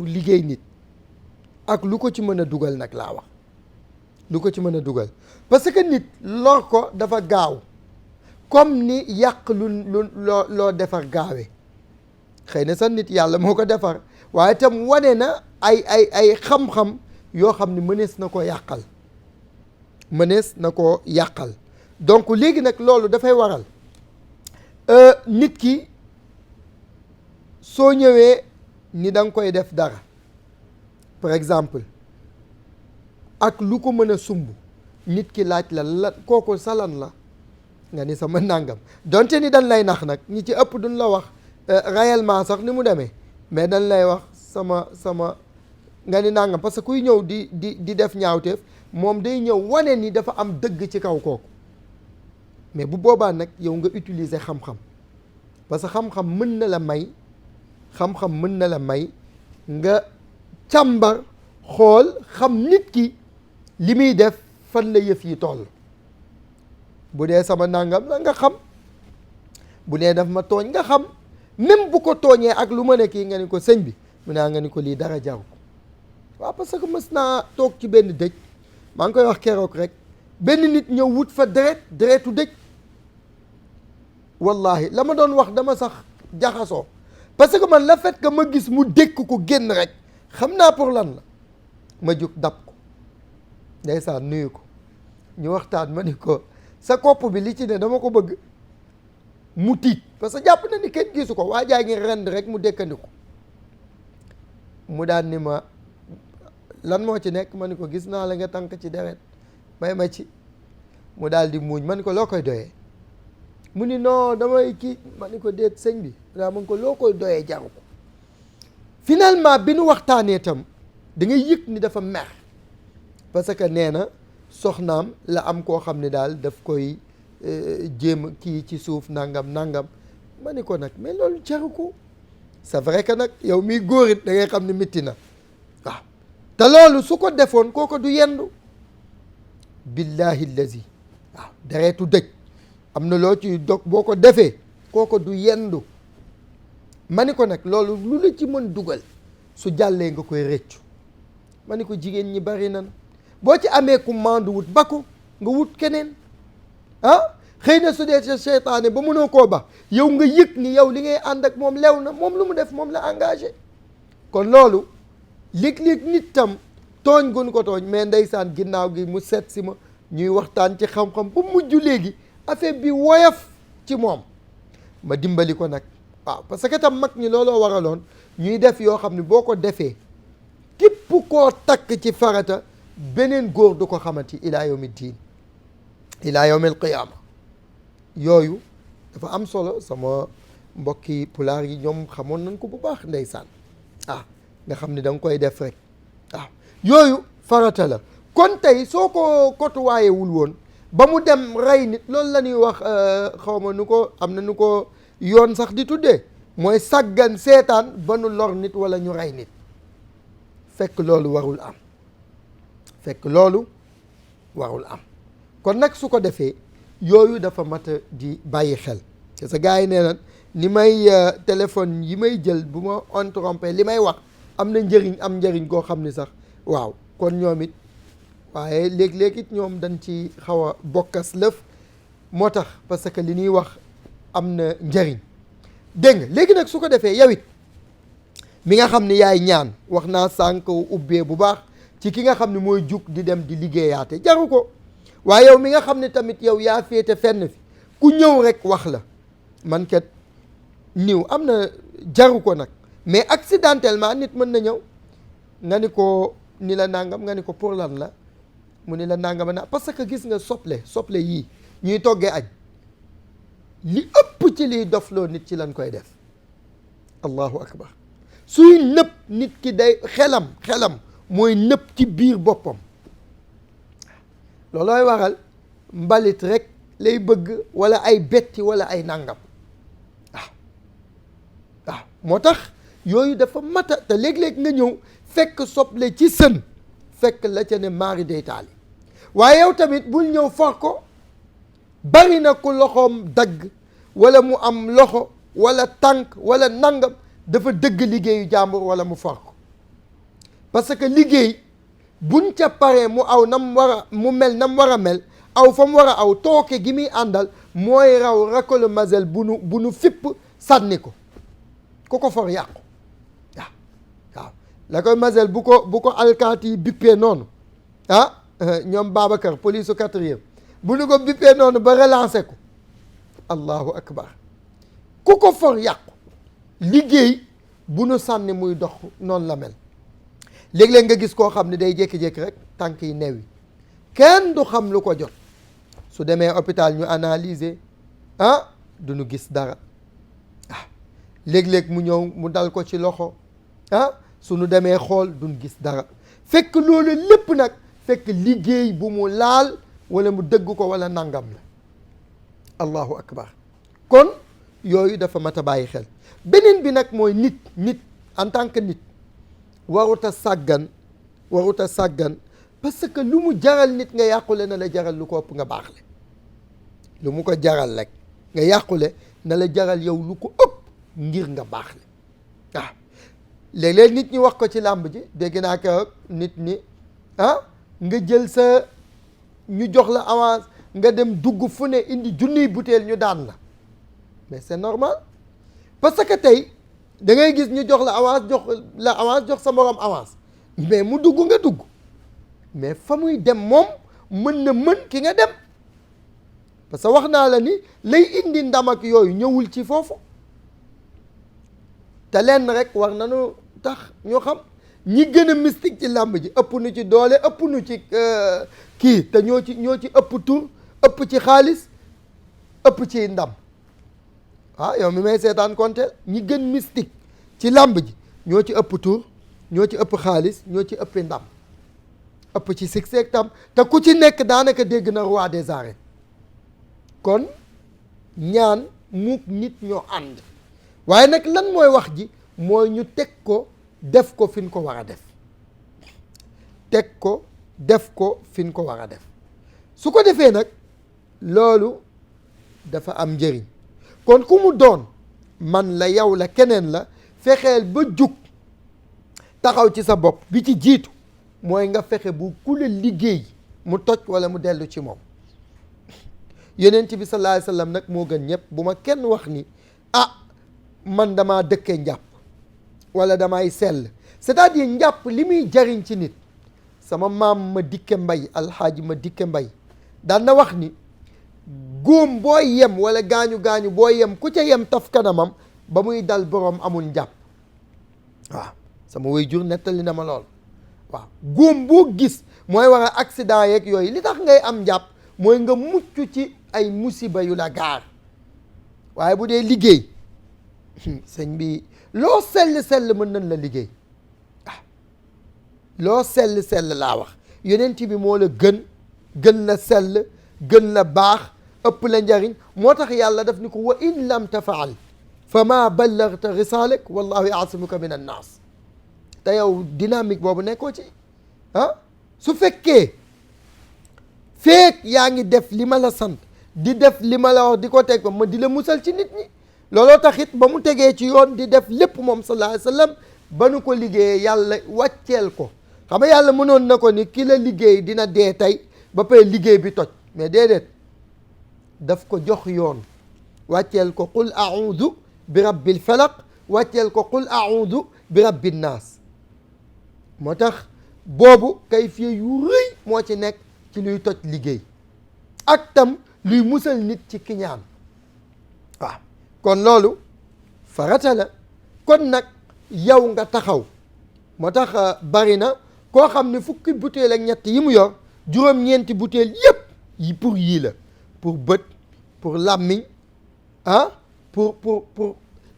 liggéey nit ak lu ko ci mën a dugal nag laa wax lu ko ci mën a dugal parce que nit lor ko dafa gaaw comme ni yàq loo defar gaawee xëy na sax nit yàlla moo ko defar waaye itam wane na ay xam-xam yoo xam ni mënees na ko yàqal donc léegi nag loolu dafay waral nit ki soo ñëwee ni da nga koy def dara par exemple ak lu ko mën a sumb nit ki laaj la kooku salan la nga ni sama nàngam donte ni dañ lay nax nag ñi ci ëpp duñ la wax réellement sax ni mu demee mais dañ lay wax sama nga ni nàngam parce que kuy ñëw di def ñaawteef moom day ñëw wane ni dafa am dëgg ci kaw kooku mais bu boobaa nag yow nga utiliser xam-xam parce que xam-xam mën na la may nga càmbar xool xam nit ki li muy def fan la yëf yi toll bu dee sama nàngam la nga xam bu dee daf ma tooñ nga xam même bu ko tooñee ak lu ma ne kii nga ni ko sëñ bi mu naa nga ni ko lii dara jaru ko waaw parce que mës naa toog ci benn dëj maa ngi koy wax keroog rek benn nit ñëw wut fa deretu dëj wallahi la ma doon wax dama sax jaxasoo parce que man le fait que ma gis mu dékk ko génn rek xam naa pour lan la ma jóg dab ko ndeysaan nuyu ko ñu waxtaan ma ni ko sa kopp bi li ci ne dama ko bëgg mu tiit parce que jàpp na ni kenn gisu ko waa jaa ngi rend rek mu dékkandi ko mu daan ni ma lan moo ci nekk ma ni ko gis naa la nga tànk ci deret may ma ci mu daal di muuñ ma ni ko loo koy doyee mu ni non damay kii ma ni ko déet sëñ bi daa ma ni ko loo koy doyee jaru ko finalement bi nu waxtaanee tam da ngay yëg ni dafa mer parce que nee na soxnaam la am koo xam ne daal daf koy jéem kii ci suuf nangam ma ni ko nag mais loolu jaru ko c'est vrai que nag yow miy góor it da ngay xam ne métti na waaw te loolu su ko defoon kooko du yendu billahi allazi waaw deretu dëj am na loo ci dog boo ko defee kooko du yendu ma ni ko nag loolu lu la ci mën dugal su jàllee nga koy rëccu ma ni ko jigéen ñi bari nan boo ci amee ku mandu wut ba ko nga wut keneen xëy na su dee sa seytaane ba mënoo koo ba yow nga yëg ni yow li ngay ànd ak moom lew na moom lu mu def moom la engagé kon loolu léeg-léeg nit tam tooñ gun ko tooñ mais ndeysaan ginnaaw gi mu seet si ma ñuy waxtaan ci xam-xam ba mujj léegi affaire bi woyof ci moom ma dimbali ko nag waaw parce que tam mag ñi looloo waraloon ñuy def yoo xam ne boo ko defee képp koo takk ci farata beneen góor du ko xamati ilaa yawmi diin ilaa yawmi alqiyaama yooyu dafa am solo sama mbokki pulaar yi ñoom xamoon nañ ko bu baax ndeysaan nga xam ne da nga koy def rek yooyu farata la kon tey soo ko kotuwaayewul woon ba mu dem rey nit loolu la ñuy wax xaw ma nu ko am na nu ko yoon sax di tuddee mooy sàggan seetaan ba nu lor nit wala ñu rey nit fekk loolu warul am kon nag su ko defee yooyu dafa mat a di bàyyi xel parce que gars yi nee na ni may téléphone yi may jël bu ma interrompé li may wax am na njëriñ koo xam ni sax waaw kon ñoom it waaye léeg-léeg it ñoom dañ ci xaw a bokkas lëf moo tax parce que li ñuy wax am na njëriñ dégg nga léegi nag su ko defee yow it mi nga xam ni yaay ñaan wax naa sànq ubbee bu baax ci ki nga xam ne mooy jug di dem di liggéeyaate jaru ko waaye yow mi nga xam ne tamit yow yaa féete fenn fi ku ñëw rek wax la man kat niw am na jaru ko nag mais accidentellement nit mën na ñëw nga ni ko ni la nangam nga ni ko pour lan la mu ni la nangam na parce que gis nga soble yii ñuy toggee añ li ëpp ci liy dofloo nit ci lañ koy def allahu akbar suy nëb nit ki day xelam mooy nëb ci biir boppam loolooy waral mbalit rek lay bëgg wala ay betti wala ay nangam waaw moo tax yooyu dafa mata te léeg-léeg nga ñëw fekk soble ci sën fekk la ca ne maari day taali waaye yow tamit bul ñëw for ko bari na ku loxoom dagg wala mu am loxo wala tànk wala nangam dafa dëgg liggéeyu jàmbur wala mu for ko parce que liggéey buñ ca paree mu aw nam war a mu mel nam war a mel aw fa mu war a aw tooke gi muy àndal mooy raw rakole masel bu nu fipp sànni ko ku ko for yàqu waaw rakole masel bu ko alkaati yi bippee noonu ñoom Babacar police su 4e bu nu ko bippee noonu ba relancé ko allahu akbar ku ko for yàqu liggéey bu nu sànni muy dox noonu la mel léeg-léeg nga gis koo xam ne day jékki-jékki rek tànk yi neew yi kenn du xam lu ko jot su demee hôpital ñu analyser du ñu gis dara léeg-léeg mu ñëw mu dal ko ci loxo su nu demee xool duñ gis dara fekk loolu lépp nag fekk liggéey bu mu laal wala mu dëgg ko wala nangam la allahu akbar kon yooyu dafa mat a bàyyi xel beneen bi nag mooy nit en tant que nit waruta sàggan parce que lu mu jaral nit nga yàqule na la jaral lu ko ëpp nga baaxle lu mu ko jaral rek nga yàqule na la jaral yow lu ko ëpp ngir nga baaxle waaw léeg-léeg nit ñi wax ko ci làmb ji dégg naa ko nit ñi nga jël sa ñu jox la avance nga dem dugg fu ne indi junniy butéel ñu daan la mais c'est normal parce que tey da ngay gis ñu jox la avance jox sa morom avance mais mu dugg nga dugg mais fa muy dem moom mën na mën ki nga dem parce que wax naa la ni lay indi ndam ak yooyu ñëwul ci foofu te lenn rek war nañu tax ñu xam ñi gën a mystique ci làmb ji ëpp nu ci doole ëpp nu ci kii te ñoo ci ëpp tur ëpp ci xaalis ëpp ci ndam yow mi may seetaan konteel ñi gën mystique ci làmb ji ñoo ci ëpp tur ñoo ci ëpp xaalis ñoo ci ëpp ndam ëpp ci succès tam te ku ci nekk daanaka dégg na roi des arènes kon ñaan muuk nit ñoo ànd waaye nag lan mooy wax ji mooy ñu teg ko def ko fi ñu ko war a def teg ko def ko fi ñu ko war a def su ko defee nag loolu dafa am njëriñ kon ku mu doon man la yow la keneen la fexeel ba jug taxaw ci sa bopp bi ci jiitu mooy nga fexe bu ku la liggéey mu toj wala mu dellu ci moom yonent bi sallallahu alayhi wa sallam nag moo gën ñëpp bu ma kenn wax ni man damaa dëkkee njàpp wala damay sell c'est-à-dire njàpp li muy jariñ ci nit sama maam ma dikke mbay alxaaji ma dikke mbay daan na wax ni góom boo yem wala gaañu boo yem ku ca yem taf kanamam ba muy dal boroom amul njàpp waaw sama waajur nettali na ma lool waaw góom boo gis mooy war a accident yeeg yooyu li tax ngay am njàpp mooy nga mucc ci ay musiba yu la gaar waaye bu dee liggéey sëñ bi loo sell mën nañ la liggéey loo sell laa wax yonent bi moo la gën la sell gën la baax ëpp la njariñ moo tax yàlla daf ni ko wa in lam tafaal fa ma ballagta risalek wallahu yaasimuka min annaas te yow dynamique boobu nekkoo ci su fekkee feek yaa ngi def li ma la sant di def li ma la wax di ko teg ba ma di la musal ci nit ñi looloo taxit ba mu tegee ci yoon di def lépp moom sallallahu alayhi wa sallam ba nu ko liggéeyee yàlla wàcceel ko xam nga yàlla mënoon na ko ni ki la liggéey dina dee tey ba pare liggéey bi toj mais déedéet daf ko jox yoon wàcceel ko qul a'udhu bi rabbil falaq wàcceel ko qul a'udhu bi rabbin naas moo tax boobu kayfiya yu rëy moo ci nekk ci luy toj liggéey ak tam luy musal nit ci kiñaan waaw kon loolu farata la kon nag yow nga taxaw moo tax bari na koo xam ne fukki butéel ak ñett yi mu yor juróom-ñeenti butéel yépp yi pour yii la pour bët pour làmmiñ pour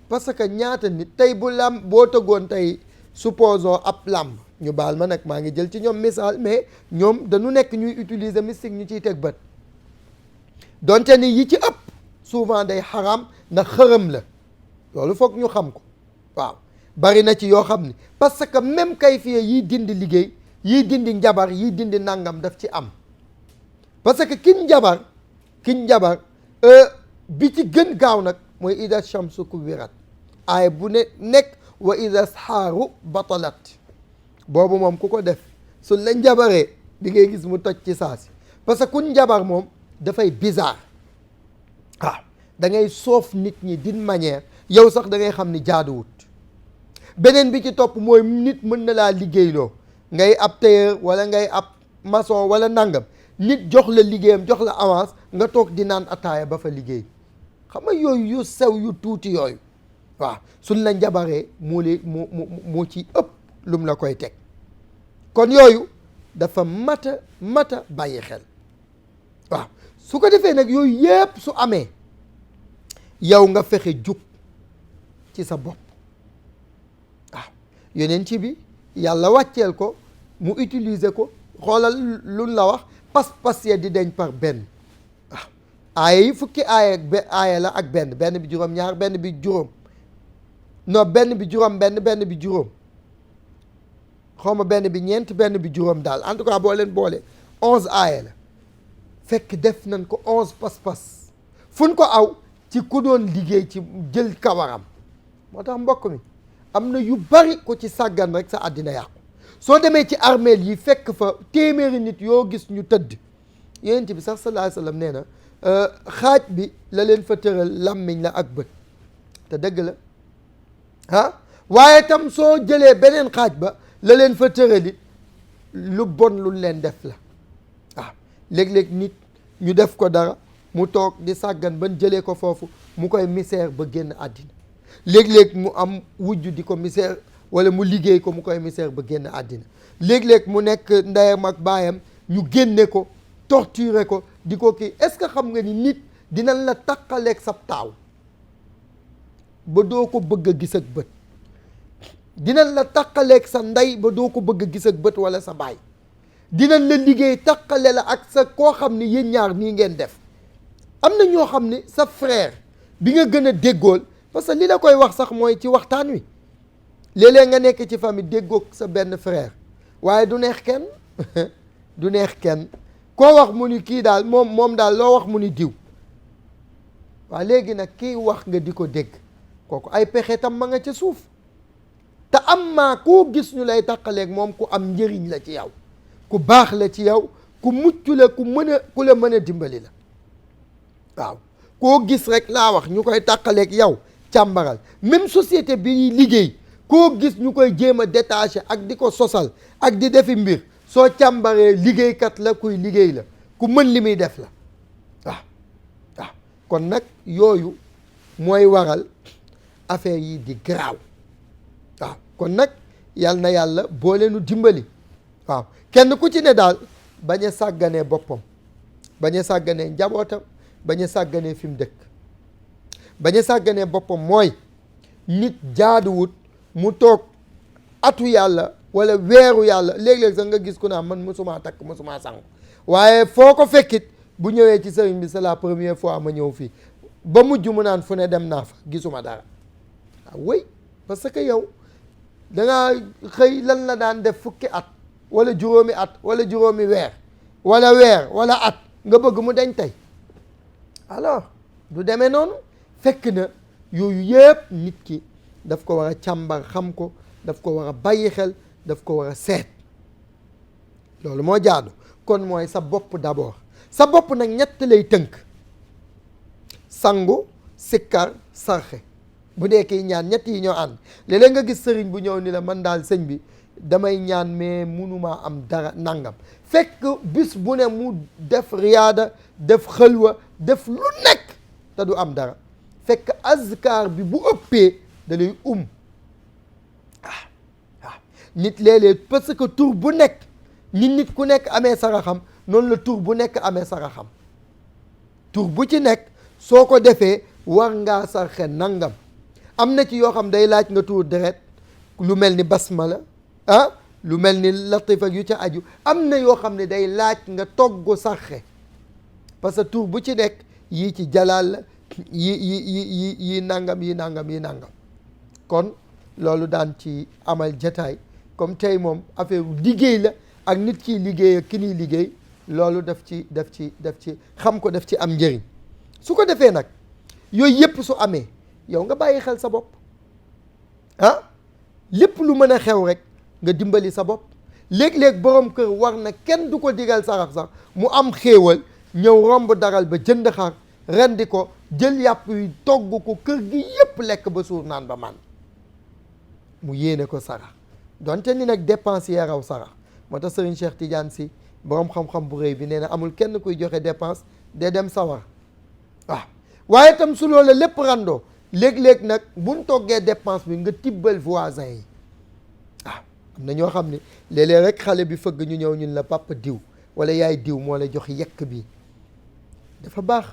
parce que ñaata nit tey bu làmb boo tëggoon tey supposons ab làmb ñu baal ma nag maa ngi jël ci ñoom misaal mais ñoom dañu nekk ñuy utiliser mystique ñu ciy teg bët donte ni yi ci ëpp souvent day xaraam ndax xërëm la loolu foog ñu xam ko waaw bari na ci yoo xam ne parce que même kayfiya yiy dindi liggéey yiy dindi njabar yiy dindi nangam daf ci am parce que kiñ njabar bi ci gën gaaw nag mooy ida shamsu kuwirat aaya bu ne nekk wa ida sxaaru batalat boobu moom ku ko def suñ la njabaree di ngay gis mu toj ci saasi parce que kun njabar moom dafay bizarre waaw da ngay soof nit ñi d'une manière yow sax da ngay xam ni jaaduwut beneen bi ci topp mooy nit mën na laa liggéeyloo ngay ab tailleur wala ngay ab maçon wala nangam nit jox la liggéeyam jox la avance nga toog di naan ataaya ba fa liggéey xam nga yooyu yu sew yu tuuti yooyu waaw suñ la njabaree moo ci ëpp lum la koy teg kon yooyu dafa mata bàyyi xel waaw su ko defee nag yooyu yépp su amee yow nga fexe jug ci sa bopp waaw yonent bi yàlla wàcceel ko mu utiliser ko xoolal luñ la wax pas-pas ya di deñ par benn waaw aaya yi fukki aaya la ak benn bi juróom ñaar benn bi juróom non benn bi juróom benn bi juróom xawma benn bi ñeent benn bi juróom daal en tout cas boo leen boole 11 aaya la fekk def nañ ko 11 pas-pas fuñ ko aw ci ku doon liggéey ci jël kawaram moo tax mbokk mi am na yu bari ko ci sàggan rek sa àddina yàqu soo demee ci armeel yi fekk fa téeméeri nit yoo gis ñu tëdd yonent bi sax sallallahu alayhi wa sallam nee na xaaj bi la leen fa tëral làmmiñ la ak bët te dëgg la ah waaye tam soo jëlee beneen xaaj ba la leen fa tëralit lu bon lu leen def la waaw léeg-léeg nit ñu def ko dara mu toog di sàggan ban jëlee ko foofu mu koy misère ba génn àddina léeg-léeg mu am wujj di ko misère wala mu liggéey ko mu koy misère ba génn àddina léeg-léeg mu nekk ndeyam ak baayam ñu génne ko torturer ko di ko kii est-ce que xam nga ni nit dinañ la takkaleeg sab taaw ba doo ko bëgg a gis ak bët dinañ la takkaleeg sa ndey ba doo ko bëgg a gis ak bët wala sa baay dinañ la liggéey takkale la ak sa koo xam ni yéen ñaar nii ngeen def am na ñoo xam ni sa frère bi nga gën a déggool parce que li la koy wax sax mooy ci waxtaan wi léeg-léeg nga nekk ci famille déggoog sa benn frère waaye du neex kenn du neex kenn koo wax mu ni kii daal moom daal loo wax mu ni diw waaw léegi nag kii wax nga di ko dégg kooku ay pexe tam ma nga ca suuf te am maa koo gis ñu lay taqaleeg moom ku am njëriñ la ci yow ku baax la ci yow ku mucc la ku la mën a dimbali la waaw koo gis rek laa wax ñu koy taqaleeg yow càmbaral même société bi liggéey koo gis ñu koy jéem a détaché ak di ko sosal ak di defi mbir soo càmbaree liggéeykat la kuy liggéey la ku mën li muy def la waaw kon nag yooyu mooy waral affaire yi di garaaw waaw kon nag yal na yàlla boole nu dimbali waaw kenn ku ci ne daal bañ a sàgganee boppam bañ a sàgganee njabootam bañ a sàgganee fi mu dëkk bañ a sàgganee boppam mooy nit jaaduwut mu toog atu yàlla wala weeru yàlla léeg-léeg sax nga gis ku naa man mësumaa takk mësumaa sangu waaye foo ko fekkit bu ñëwee ci sëriñ bi c'est la première fois ma ñëw fii ba mujj mu naan fu ne dem naa fa gisuma dara waaw wéy parce que yow dangaa xëy lan la daan def fukki at wala juróomi at wala juróomi weer wala at nga bëgg mu dañ tey alors du demee noonu fekk na yooyu yëpp nit ki daf ko war a càmbar xam ko daf ko war a bàyyi xel daf ko war a seet loolu moo jaadu kon mooy sa bopp d'abord sa bopp nag ñett lay tënk sangu sikkar sarxe bu dee kiy ñaan ñett yi ñoo ànd léeg-léeg nga gis sëriñ bu ñëw ni la man daal sëñ bi damay ñaan mais munumaa am dara nangam fekk bis bu ne mu def riyaada def xëlwa def lu nekk te du am dara fekk azkar bi bu ëppee da lay nit léeg-léeg parce que tur bu nekk nit ku nekk amee saraxam noonu la tur bu nekk amee saraxam tur bu ci nekk soo ko defee war ngaa sarxe nangam am na ci yoo xam day laaj nga tuur deret lu mel ni basmala lu mel ni latif ak yu ca aju am na yoo xam ne day laaj nga togg sarxe parce que tur bu ci nekk yii ci jalaal la yi nangam yi nangam kon loolu daan ci amal jataay comme tey moom affaire liggéey la ak nit kiy liggéey ak ki niy liggéey loolu daf ci xam ko daf ci am njëriñ su ko defee nag yooyu yëpp su amee yow nga bàyyi xel sa bopp ah lépp lu mën a xew rek nga dimbali sa bopp. léeg-léeg borom kër war na kenn du ko digal sarax sax mu am xéewal ñëw romb daral ba jënd xar rendi ko jël yàpp yi togg ko kër gi yépp lekk ba suur naan ba man mu yéene ko sarax donte ni nag dépense yee raw sarax moo tax Serigne Cheikh Tidiane Sy borom xam-xam bu rëy bi nee na amul kenn kuy joxe dépense de dem sawar waaw waaye itam su loola lépp randoo léeg-léeg nag buñ toggee dépense bi nga tibbal voisin yi waaw am na ñoo xam ne léeg-léeg rek xale bi fëgg ñu ñëw ñun la papa diw wala yaay diw moo la jox yekk bi dafa baax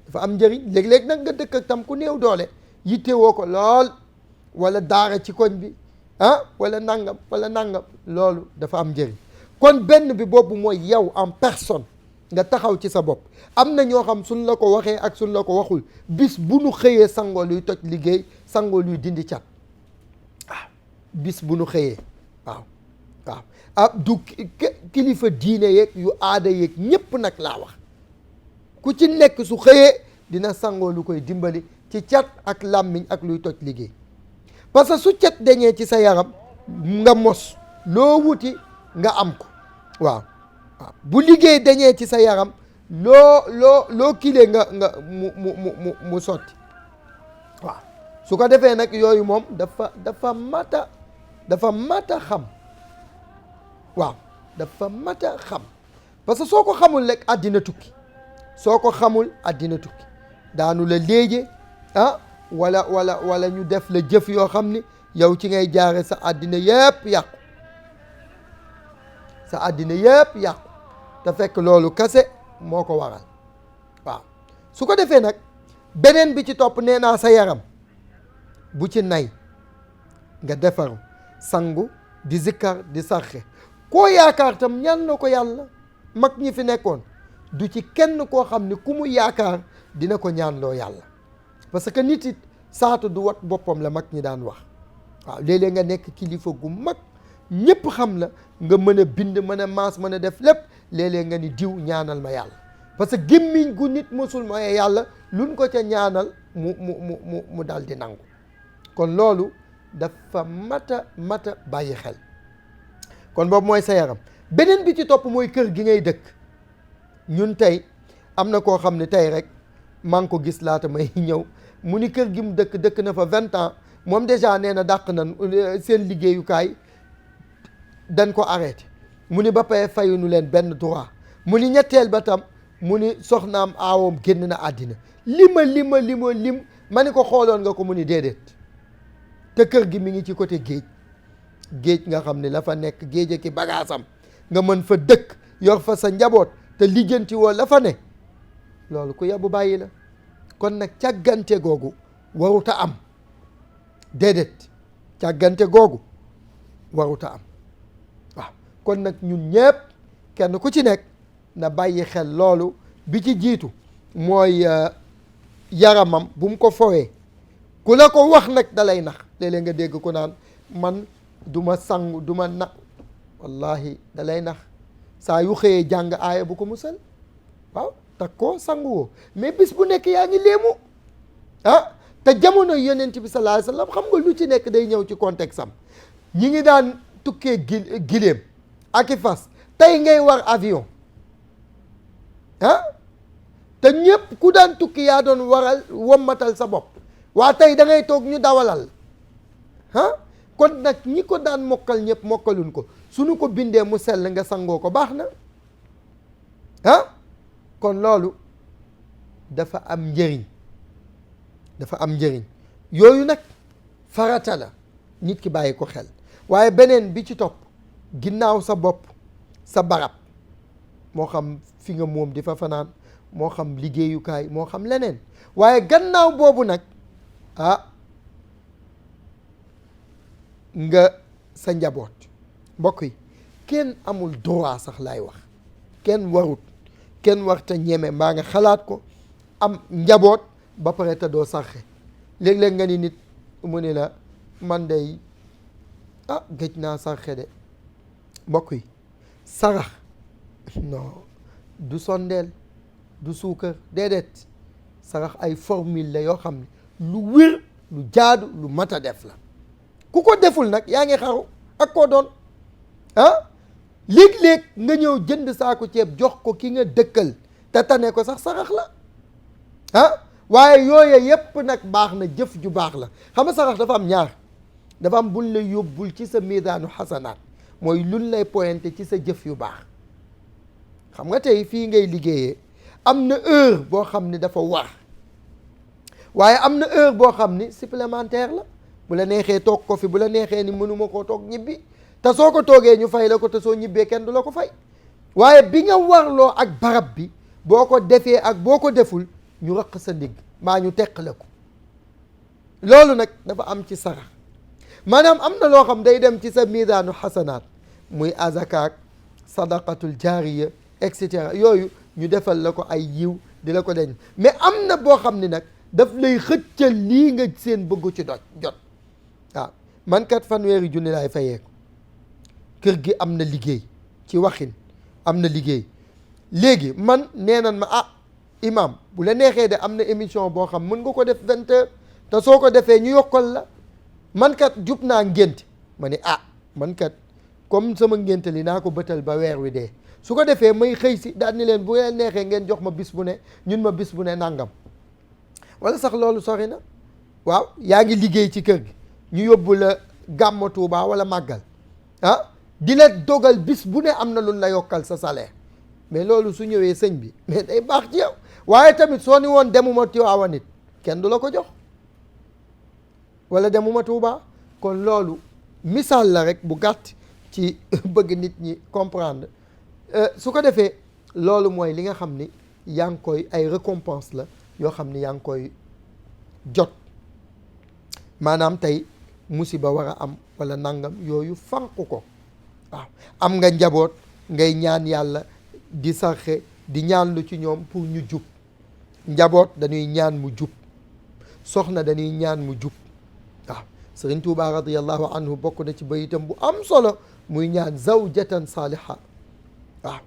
dafa am njëriñ léeg-léeg nag nga dëkk ak tam ku néew doole yittewoo ko lool wala daara ci koñ bi wala nangam loolu dafa am njëriñ kon benn bi boobu mooy yow en personne nga taxaw ci sa bopp. am na ñoo xam suñ la ko waxee ak suñ la ko waxul bis bu nu xëyee sangoo luy toj liggéey sangoo luy dindi cat bis bu nu xëyee waaw du kilifa diine yeeg yu aada yeeg ñépp nag laa wax ku ci nekk su xëyee dina sangoo lu koy dimbali ci cat ak làmmiñ ak luy toj liggéey parce que su cat dañee ci sa yaram nga mos loo wuti nga am ko waaw bu liggéey dañee ci sa yaram loo kile nga mu sotti waaw su ko defee nag yooyu moom dafa mata xam waaw dafa mata xam parce que soo ko xamul rek àddina tukki soo ko xamul àddina tukki daanu la léegi wala ñu def la jëf yoo xam ni yow ci ngay jaare sa àddina yépp yàqu te fekk loolu kase moo ko waral waaw su ko defee nag beneen bi ci topp nee naa sa yaram bu ci nay nga defaru sangu di zikkar di sarxe koo yaakaar tam ñaan na ko yàlla mag ñi fi nekkoon du ci kenn koo xam ne ku mu yaakaar dina ko ñaan loo yàlla parce que nit it saatu du wat boppam la mag ñi daan wax waaw léeg-léeg nga nekk kilifa gu mag ñépp xam la nga mën a bind mën a maas mën a def lépp léeg-léeg nga ni diw ñaanal ma yàlla parce que gémmiñ gu nit mosul mooy yàlla luñ ko ca ñaanal mu dal di nangu kon loolu dafa mata bàyyi xel kon boobu mooy sa yaram beneen bi ci topp mooy kër gi ngay dëkk ñun tey am na koo xam ne tey rek maa ngi ko gis laata may ñëw mu ni kër gi mu dëkk na fa 20 ans moom déjà nee na dàq nan seen liggéeyukaay dañ ko arrêté mu ni ba pare fayuñu leen benn droit mu ni ñetteel ba tam mu ni soxnaam aawoom génn na àddina lim ma ni ko xooloon nga ko mu ni déedéet te kër gi mi ngi ci côté géej nga xam ne la fa nekk géej ki bagaasam nga mën fa dëkk yor fa sa njaboot te lijjanti woo la fa ne loolu ku yabu bàyyi la kon nag càggante googu waruta am déedéet càggante googu waruta am waaw kon nag ñun ñépp kenn ku ci nekk na bàyyi xel loolu bi ci jiitu mooy yaramam bu mu ko fowee ku la ko wax nag dalay nax léeg-léeg nga dégg ko naan man du ma sangu du ma na wallahi dalay nax saa yu xëyee jàng aaya bu ko musal waaw tak koo sangu woo mais bis bu nekk yaa ngi léemu te jamono yonent bi sallallahu alayhi wasallam xam nga lu ci nekk day ñëw ci contexte am ñi ngi daan tukkee giléem ak i fas tey ngay war avion te ñépp ku daan tukki yaa doon waral wommatal sa bopp waa tey da ngay toog ñu dawalal kon nag ñi ko daan mokkal ñëpp mokkaluñ ko suñu ko bindee mu sell nga sangoo ko baax na kon loolu dafa am njëriñ yooyu nag farata la nit ki bàyyi ko xel waaye beneen bi ci topp ginnaaw sa bopp sa barab moo xam fi nga moom di fa fanaan moo xam liggéeyukaay moo xam leneen waaye gannaaw boobu nag nga sa njaboot mbokk yi kenn amul droit sax laay wax kenn warta ñeme mbaa nga xalaat ko am njaboot ba pare te doo sarxe léeg-léeg nga ni nit mu ni la man day géej naa sarxe de mbokk yi sarax non du sondeel du suukar déedéet sarax ay formule la yoo xam ne lu wér lu jaadu lu mat a def la ku ko deful nag yaa ngi xaru ak koo doon léeg-léeg nga ñëw jënd saako ceeb jox ko ki nga dëkkal te tane ko sax sarax la waaye yooye yépp nag baax na jëf ju baax la xam nga sarax dafa am ñaar dafa am buñ lay yóbbul ci sa miidaanu xasanaat mooy luñ lay pointé ci sa jëf yu baax xam nga tey fii ngay liggéeyee am na heure boo xam ne dafa war waaye am na heure boo xam ni supplémentaire la bu la neexee toog ko fi bu la neexee ni mënuma koo toog ñibbi te soo ko toogee ñu fay la ko te soo ñibbee kenn du la ko fay waaye bi nga warloo ak barab bi boo ko defee ak boo ko deful ñu raq sa ndigg maa ñu teq la ko loolu nag dafa am ci sarax maanaam am na loo xam day dem ci sa miidaanu xasanaat muy azakaak sadaqatul jaariya et cetera yooyu ñu defal la ko ay yiw di la ko deñ mais am na boo xam ni nag daf lay xëccal lii nga seen bëggu ci jot waaw man kat fanweeri junni laay fayee ko kër gi am na liggéey ci waxin am na liggéey léegi man nee nan ma imam bu la neexee de am na émission boo xam mën nga ko def 20 heures te soo ko defee ñu yokkal la man kat jub naa ngénte ma ne man kat comme sama ngénte li naa ko bëtal ba weer wi dee su ko defee may xëy si daal ni leen bu leen neexee ngeen jox ma bis bu ne ñun ma bis bu ne nangam wala sax loolu sori na waaw yaa ngi liggéey ci kër gi ñu yóbbu la gàmmu Tuuba wala màggal di la dogal bis bu ne am na lu la yokkal sa salaire mais loolu su ñëwee sëñ bi mais day baax ci yow waaye tamit soo ni woon demuma Tiwaawan nit kenn du la ko jox wala demuma Tuuba kon loolu misaal la rek bu gàtt ci bëgg nit ñi comprendre su ko defee loolu mooy li nga xam ni yaa ngi koy ay récompense la yoo xam ni yaa ngi koy jot maanaam tey musiba war a am wala nangam yooyu fànq ko waaw am nga njaboot ngay ñaan yàlla di sarxe di ñaan lu ci ñoom pour ñu jub njaboot dañuy ñaan mu jub soxna dañuy ñaan mu jub waaw Sëriñ Tuubaa radiyallahu anhu bokk na ci bayitam bu am solo muy ñaan zawjatan saaliha waaw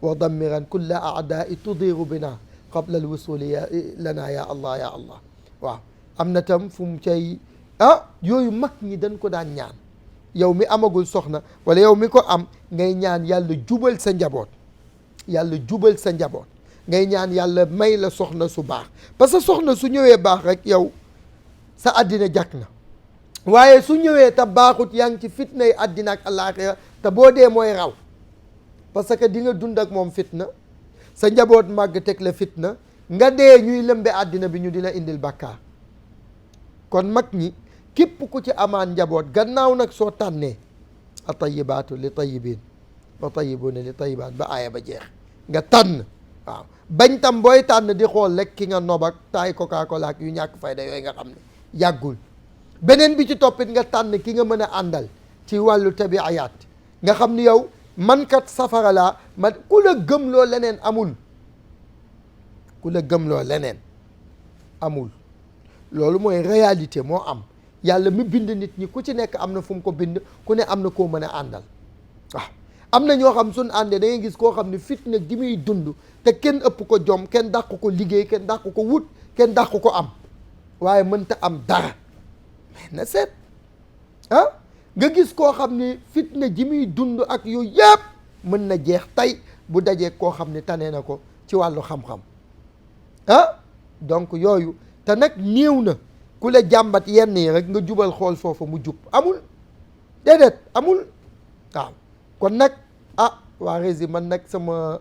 wa dammiran kulla aadaai tudiru bina qabla alwusuli lana ya allah ya allah waaw am na tam fu mu cay yooyu mag ñi dañ ko daan ñaan yow mi amagul soxna wala yow mi ko am ngay ñaan yàlla jubal sa njaboot yàlla jubal sa njaboot ngay ñaan yàlla may la soxna su baax parce que soxna su ñëwee baax rek yow sa àddina jàkk na waaye su ñëwee te baaxut yaa ngi ci fitnay àddina ak àllaaxira te boo dee mooy raw parce que di nga dund ak moom fitna sa njaboot màgg teg la fitna nga dee ñuy lëmbe àddina bi ñu di la indil bàkkaar kon mag ñi képp ku ci amaan njaboot gannaaw nag soo tànnee a tayibaatu li tayibin wa tayibuuna li tayibaat ba aaya ba jeex nga tànn waaw bañ tam booy tànn di xool rek ki nga nobak taay Coca-Cola ak yu ñàkk fayda yooyu nga xam ne yàggul beneen bi ci toppit nga tànn ki nga mën a àndal ci wàllu tabiayaat nga xam ni yow man kat safara laa man ku la gëmloo leneen amul ku la gëmloo leneen amul loolu mooy réalité moo am yàlla mi bind nit ñi ku ci nekk am na fu mu ko bind ku ne am na koo mën a àndal waaw am na ñoo xam suñ àndee da ngay gis koo xam ne fitna gi muy dund te kenn ëpp ko jom kenn dàq ko liggéey kenn dàq ko wut kenn dàq ko am waaye mënta am dara mais na seet nga gis koo xam ne fitna ji muy dund ak yooyu yëpp mën na jeex tey bu dajee koo xam ne tane na ko ci wàllu xam-xam donc yooyu te nag néew na ku la jàmbat yenn yi rek nga jubal xool foofu mu jub amul déedéet amul waaw kon nag waa Rési man nag sama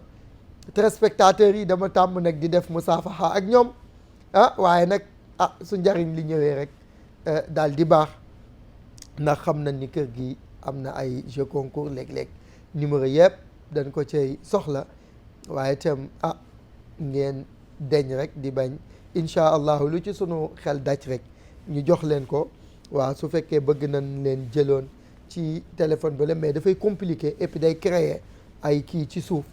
téléspectateurs yi dama tàmm nag di def musaafaxa ak ñoom waaye nag su njariñ li ñëwee rek daal di baax ndax xam na ni kër gi am na ay jeu concours léeg-léeg numéro yëpp dañ ko cay soxla waaye itam ngeen deñ rek di bañ incha allahu lu ci sunu xel daj rek ñu jox leen ko waaw su fekkee bëgg nañ leen jëloon ci téléphone ba la mais dafay compliqué et puis day créer ay kii ci suuf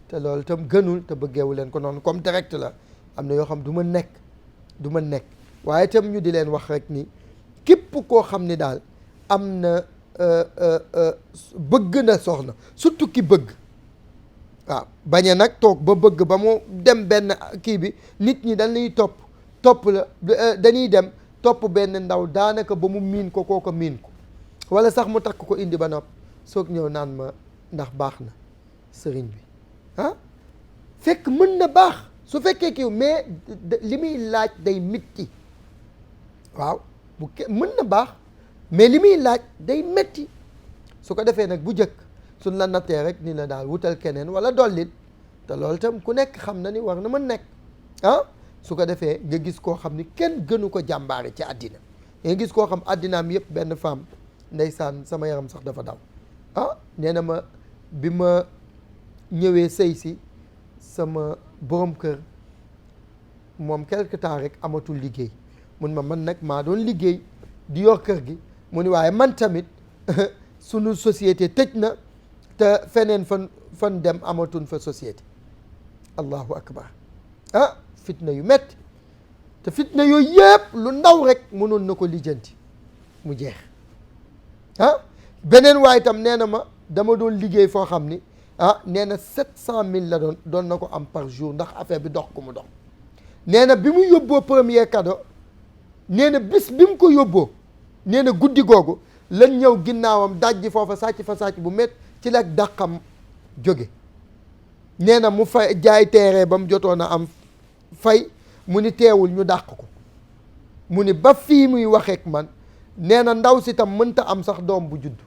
te loolu itam gënul te bëggeewu leen ko noonu comme direct la am na yoo xam du ma nekk waaye itam ñu di leen wax rek ni képp koo xam ni daal am na bëgg na soxna surtout ki bëgg waaw bañ a nag toog ba bëgg ba mu dem benn kii bi nit ñi dañuy topp la dañuy dem topp benn ndaw daanaka ba mu miin ko kooko miin ko wala sax mu takk ko indi ba nopp soog ñëw naan ma ndax baax na sëriñ bi fekk mën na baax su fekkee kii mais li muy laaj day metti waaw mën na baax mais li muy laaj day metti su ko defee nag bu jëkk suñ la nattee rek ni la daal wutal keneen wala dollil te loolu itam ku nekk xam na ni war na mën nekk su ko defee nga gis koo xam ni kenn gënu ko jàmbaare ci àddina nga gis koo xam àddinaam yëpp benn femme ndeysaan sama yaram sax dafa daw nee na ma bi ma ñëwee sëy si sama borom kër moom quelque temps rek amatul liggéey mun ma man nag maa doon liggéey di yor kër gi mu ni waaye man tamit sunu société tëj na te feneen fan dem amatuñ fa société allahu akbar fitna yu metti te fitna yooyu yëpp lu ndaw rek mënoon na ko lijjanti mu jeex beneen waaye itam nee na ma dama doon liggéey foo xam ni nee na 700 000 la doon na ko am par jour ndax affaire bi dox ko mu dox nee na bi mu yóbboo premier cadeau nee na bis bi mu ko yóbboo nee na guddi googu lan ñëw ginnaawam dajji foofa sàcc fa sàcc bu met ci la dàqam jóge nee na mu fay jaay teere ba mu jotoon a am fay mu ni teewul ñu dàq ko mu ni ba fii muy waxeek man nee na ndaw si tam mënta am sax doom bu judd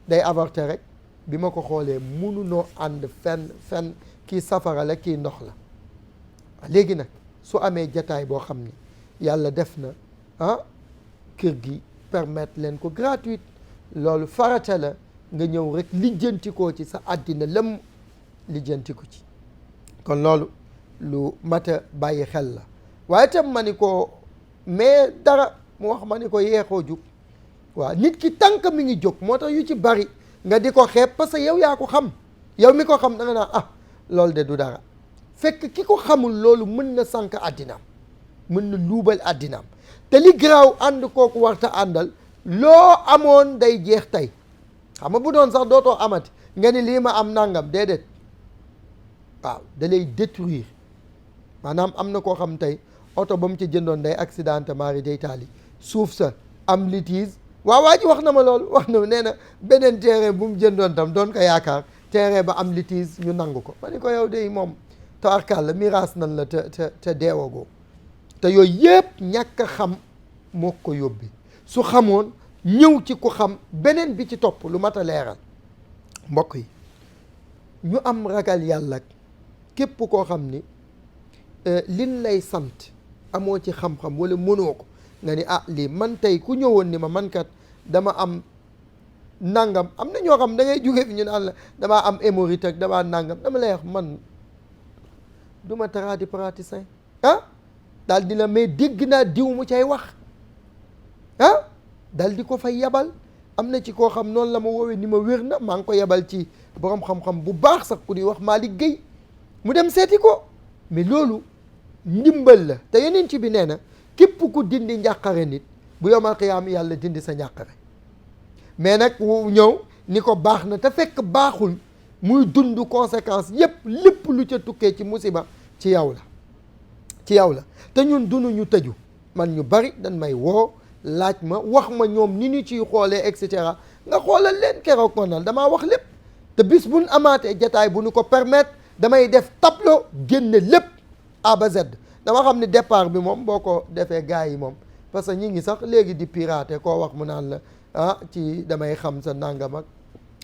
day avorter rek bi ma ko xoolee mënunoo ànd fenn kii safara la kii ndox la léegi nag su amee jataay boo xam ni yàlla def na kër gi permettre leen ko gratuite loolu farata la nga ñëw rek lijjantikoo ci sa àddina lëm lijjantiku ci kon loolu lu mat a bàyyi xel la waaye tam ma ni ko mais dara mu wax ma ni ko yeexoo jug waaw nit ki tànk mi ngi jóg moo tax yu ci bari nga di ko xeeb parce que yow yaa ko xam yow mi ko xam da nga naan loolu de du dara fekk ki ko xamul loolu mën na sànk àddinaam mën na luubal àddinaam te li garaaw ànd kooku warta àndal loo amoon day jeex tey xam nga bu doon sax dootoo amati nga ni lii ma am nangam déedéet waaw da lay détruire maanaam am na koo xam tey oto ba mu ci jëndoon day accidenté mari day taali suuf sa am litige waa ji wax na ma loolu wax na nee na beneen terrain bu mu jëndoon tam doon ko yaakaar terrain ba am litige ñu nangu ko ma ni ko yow de moom tawarkàlla miraas nan la te deewagoo te yooyu yëpp ñàkk a xam moo ko yóbbi su xamoon ñëw ci ku xam beneen bi ci topp lu mat a leeral mbokk yi ñu am ragal yàlla képp koo xam ni liñ lay sant amoo ci xam-xam wala mënoo ko nga ni lii man tey ku ñëwoon ni ma man kat dama am nangam am na ñoo xam da ngay jóge fi ñu naan la damaa am hémorroïde ak damaa nangam dama lay wax man du ma tradipraticien daal di la mais dégg naa diw mu cay wax dal di ko fay yabal am na ci koo xam noonu la ma woowee ni ma wér na maa ngi ko yabal ci borom xam-xam bu baax sax ku di wax Malick Gueye mu dem seeti ko mais loolu ndimbal la te yeneen ci bi nee na képp ku dindi njàqare nit bu yomal xiyaam yàlla dindi sa njàqare mais nag ñëw ni ko baax na te fekk baaxul muy dund conséquence lépp lu ca tukkee ci musiba ci yow la te ñun dunuñu tëju man ñu bari dañ may woo laaj ma wax ma ñoom ni ñu ciy xoolee et cetera nga xoolal leen keroog konal damaa wax lépp te bis buñ amaatee jataay bu ñu ko permettre damay def tableau génne lépp A ba Z dama xam ne départ bi moom boo ko defee gars yi moom parce que ñi ngi sax léegi di pirater koo wax mu naan la ci damay xam sa nangam ak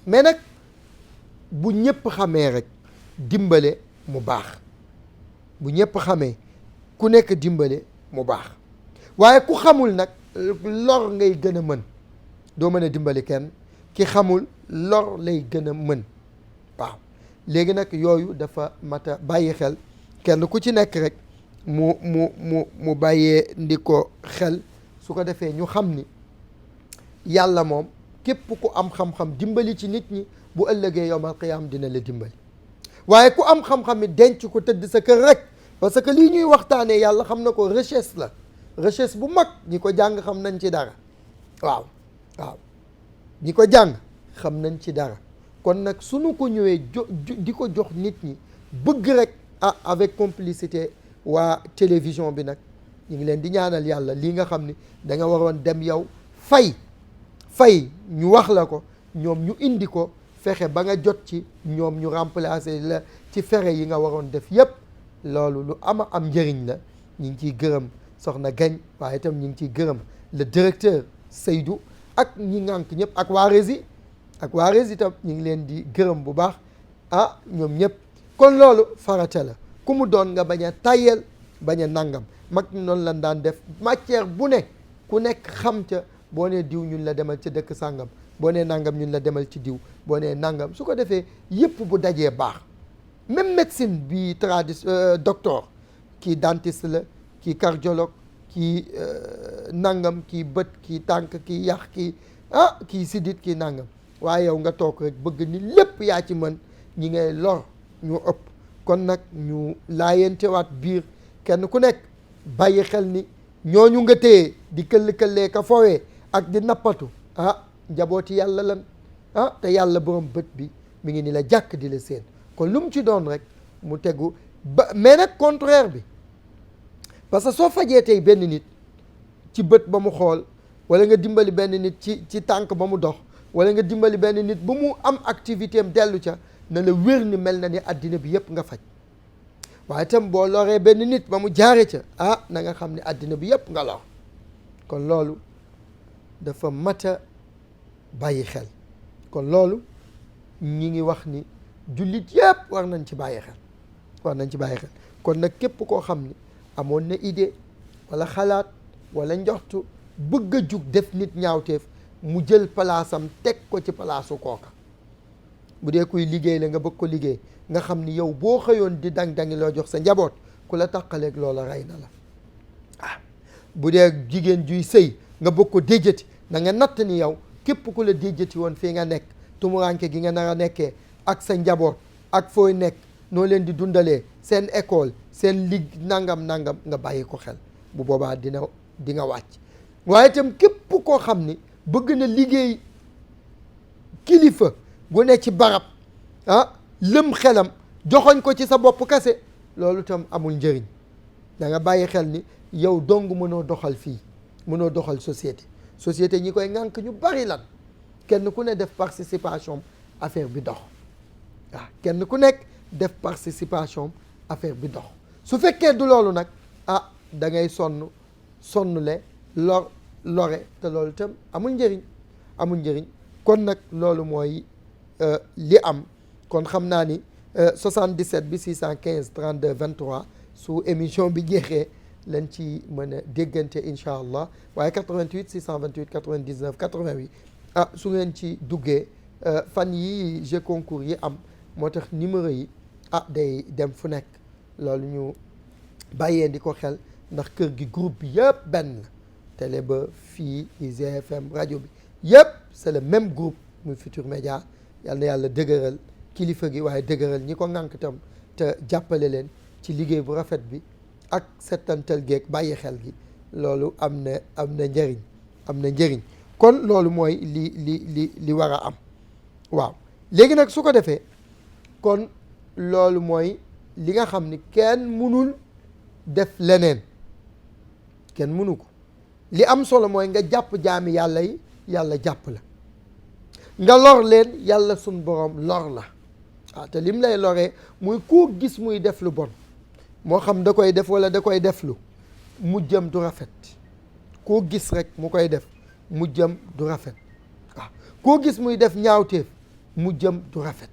mais nag bu ñëpp xamee rek dimbale mu baax bu ñëpp xamee ku nekk dimbale mu baax waaye ku xamul nag lor ngay gën a mën doo mën a dimbali kenn ki xamul lor lay gën a mën waaw léegi nag yooyu dafa mat a bàyyi xel kenn ku ci nekk rek mu bàyyee ndi ko xel su ko defee ñu xam ni yàlla moom képp ku am xam-xam dimbali ci nit ñi bu ëllëgee yowmal qiyaam dina la dimbali waaye ku am xam-xam it denc ko tëdd sa kër rek parce que lii ñuy waxtaanee yàlla xam na ko richesse la richesse bu mag ñi ko jàng xam nañ ci dara waaw ñi ko jàng xam nañ ci dara kon nag suñu ko ñëwee di ko jox nit ñi bëgg rek avec complicité waa télévision bi nag ñu ngi leen di ñaanal yàlla lii nga xam ni da nga waroon dem yow fay ñu wax la ko ñoom ñu indi ko fexe ba nga jot ci ñoom ñu remplacer la ci fere yi nga waroon def yépp loolu lu am njëriñ la ñu ngi ciy gërëm soxna Gagne waaye itam ñu ngi ciy gërëm le directeur Seydou ak ñi ngànk ñëpp ak waa Rési itam ñu ngi leen di gërëm bu baax ñoom ñëpp kon loolu farata la ku mu doon nga bañ a tàyyel bañ a nangam mag noonu lan daan def matière bu ne ku nekk xam ca boo nee diw ñun la demal ci dëkk sàngam boo nee nangam ñun la demal ci diw boo nee nangam su ko defee yëpp bu dajee baax même médecine bi docteur kii dentiste la kii cardiologue kii nangam kii bët kii tànk kii yax kii sidit kii nangam waaye yow nga toog rek bëgg ni lépp yaa ci mën ñi ngay lor ñu ëpp kon nag ñu laayentewaat biir kenn ku nekk bàyyi xel ni ñooñu nga téye di këll-këllee ka fowee ak di nappatu njabooti yàlla lan te yàlla borom bët bi mi ngi ni la jàkk di la seen kon lu mu ci doon rek mu tegu ba mais nag contraire bi parce que soo fajee tey benn nit ci bët ba mu xool wala nga dimbali benn nit ci tànk ba mu dox wala nga dimbali benn nit ba mu am activité am dellu ca na la wér ni mel na ni àddina bi yëpp nga faj waaye itam boo loree benn nit ba mu jaare ca na nga xam ne àddina bi yëpp nga lor kon loolu dafa mata bàyyi xel kon loolu ñi ngi wax ni jullit yëpp war nañ ci bàyyi xel kon nag képp koo xam ni amoon na idée wala xalaat wala njoxtu bëgg a jug def nit ñaawteef mu jël palaasam teg ko ci palaasu kooka bu dee kuy liggéey la nga bëgg ko liggéey nga xam ni yow boo xëyoon di dang-dangi loo jox sa njaboot ku la taqaleeg loola rey na la bu dee jigéen juy sëy nga bëgg ko déjjati na nga natt ni yow képp ku la déjjati woon fii nga nekk tumuranke gi nga nar a nekkee ak sa njaboot ak fooy nekk noo leen di dundalee seen école seen nangam nga bàyyi ko xel bu boobaa di nga wàcc waaye itam képp koo xam ni bëgg na liggéey kilifa gu ne ci barab lëm xelam joxoñ ko ci sa bopp kase loolu itam amul njëriñ da nga bàyyi xel ni yow dong mënoo doxal fii mënoo doxal société ñi koy ŋànk ñu bari lan kenn ku ne def participation affaire bi dox kenn ku nekk def participation affaire bi dox su fekkee du loolu nag da ngay sonnle lore te loolu itam amul njëriñ kon nag loolu mooy li am kon xam naa ni 77 bi 615 32 23 su émission bi jeexee lañ ci mën a déggante incha allah waaye 88 628 99 88 su ngeen ci duggee fan yi jeu concours yi am moo tax numéro yi day dem fu nekk loolu ñu bàyyee di ko xel ndax kër gi groupe bi yëpp benn la télé ba fii GFM rajo bi yëpp c'est le même groupe muy Futurs Médias yal na yàlla dëgëral kilifa gi waaye dëgëral ñi ko ŋànk tam te jàppale leen ci liggéey bu rafet bi ak settantal geeg bàyyi xel gi loolu am na njëriñ kon loolu mooy li war a am waaw léegi nag su ko defee kon loolu mooy li nga xam ni kenn mënul def leneen kenn mënu ko li am solo mooy nga jàpp jaami yàlla yi yàlla jàpp la nga lor leen yàlla sun borom lor la te lim lay loree muy koo gis muy def lu bon moo xam da koy def wala da koy def lu mujjam du rafet koo gis rek mu koy def mujjam du rafet koo gis muy def ñaawteef mujjam du rafet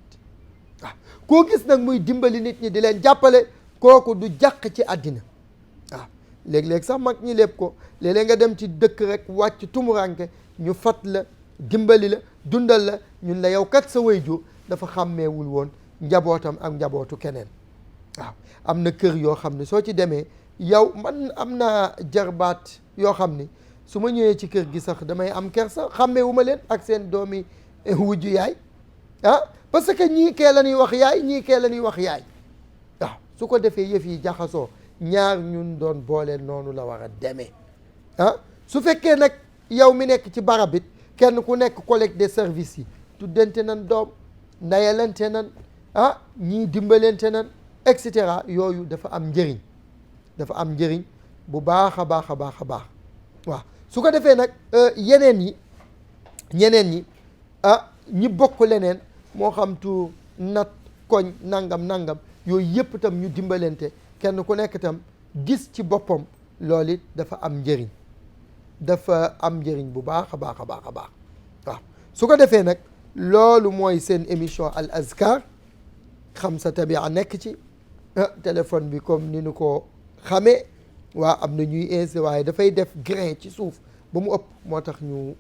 koo gis nag muy dimbali nit ñi di leen jàppale kooku du jàq ci àddina léeg-léeg sax mag ñi lépp ko léeg-léeg nga dem ci dëkk rek wàcc tumuranke ñu fat la dimbali la dundal la ñun la yow kat sa waajur dafa xàmmeewul woon njabootam ak njabootu keneen am na kër yoo xam ne soo ci demee yow man am naa jarbaat yoo xam ni su ma ñëwee ci kër gi sax damay am kersa xàmmeewu ma leen ak seen doomi wujju yaay parce que ñii kee la ñuy wax yaay ñii kee la ñuy wax yaay su ko defee yëf yi jaxasoo ñaar ñun doon boole noonu la war a demee su fekkee nag yow mi nekk ci barab it kenn ku nekk collègue des services yi tuddante nan doom ndayalante nan ñii dimbalante nan et cetera yooyu dafa am njëriñ bu baax a baax a baax a baax waaw su ko defee nag ñeneen ñi ñi bokk leneen moo xam tu nat koñ nangam yooyu yëpp itam ñu dimbalante kenn ku nekk itam gis ci boppam loolu it dafa am njëriñ bu baax a baax a baax a baax waaw su ko defee nag loolu mooy seen émission al azkar xam sa tabia nekk ci téléphone bi comme ni nu ko xamee waa am na ñuy insé waaye dafay def grain ci suuf ba mu ëpp moo tax ñu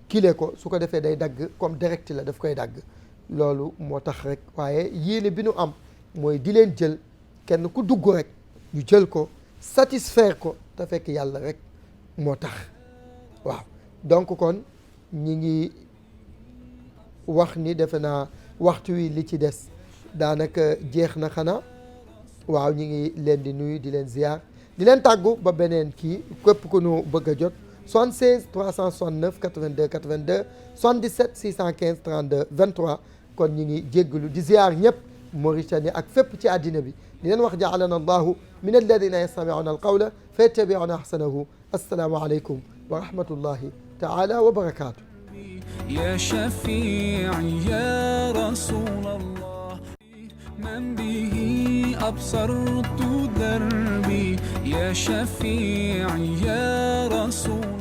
kile ko su ko defee day dagg comme direct la daf koy dagg loolu moo tax rek waaye yéene bi nu am mooy di leen jël kenn ku dugg rek ñu jël ko satisfaire ko te fekk yàlla rek moo tax waaw donc kon ñi ngi wax ni defe naa waxtu wi li ci des daanaka jeex na xanaa waaw ñi ngi leen di nuyu di leen ziar di leen tàggu ba beneen kii képp ku nu bëgg a jot 76 369 82 82 77 615 32 23 kon ñi ngi jéggalu di ziar ñëpp Mauritanie ak fépp ci àddina bi di leen wax jaalana allahu min alladina yastamiuna alqawla fa yattabiuna ahsanahu assalaamu aleykum wa rahmatullahi taala wa barakatuh يا شفيعي يا رسول الله من به أبصرت دربي يا شفيعي يا رسول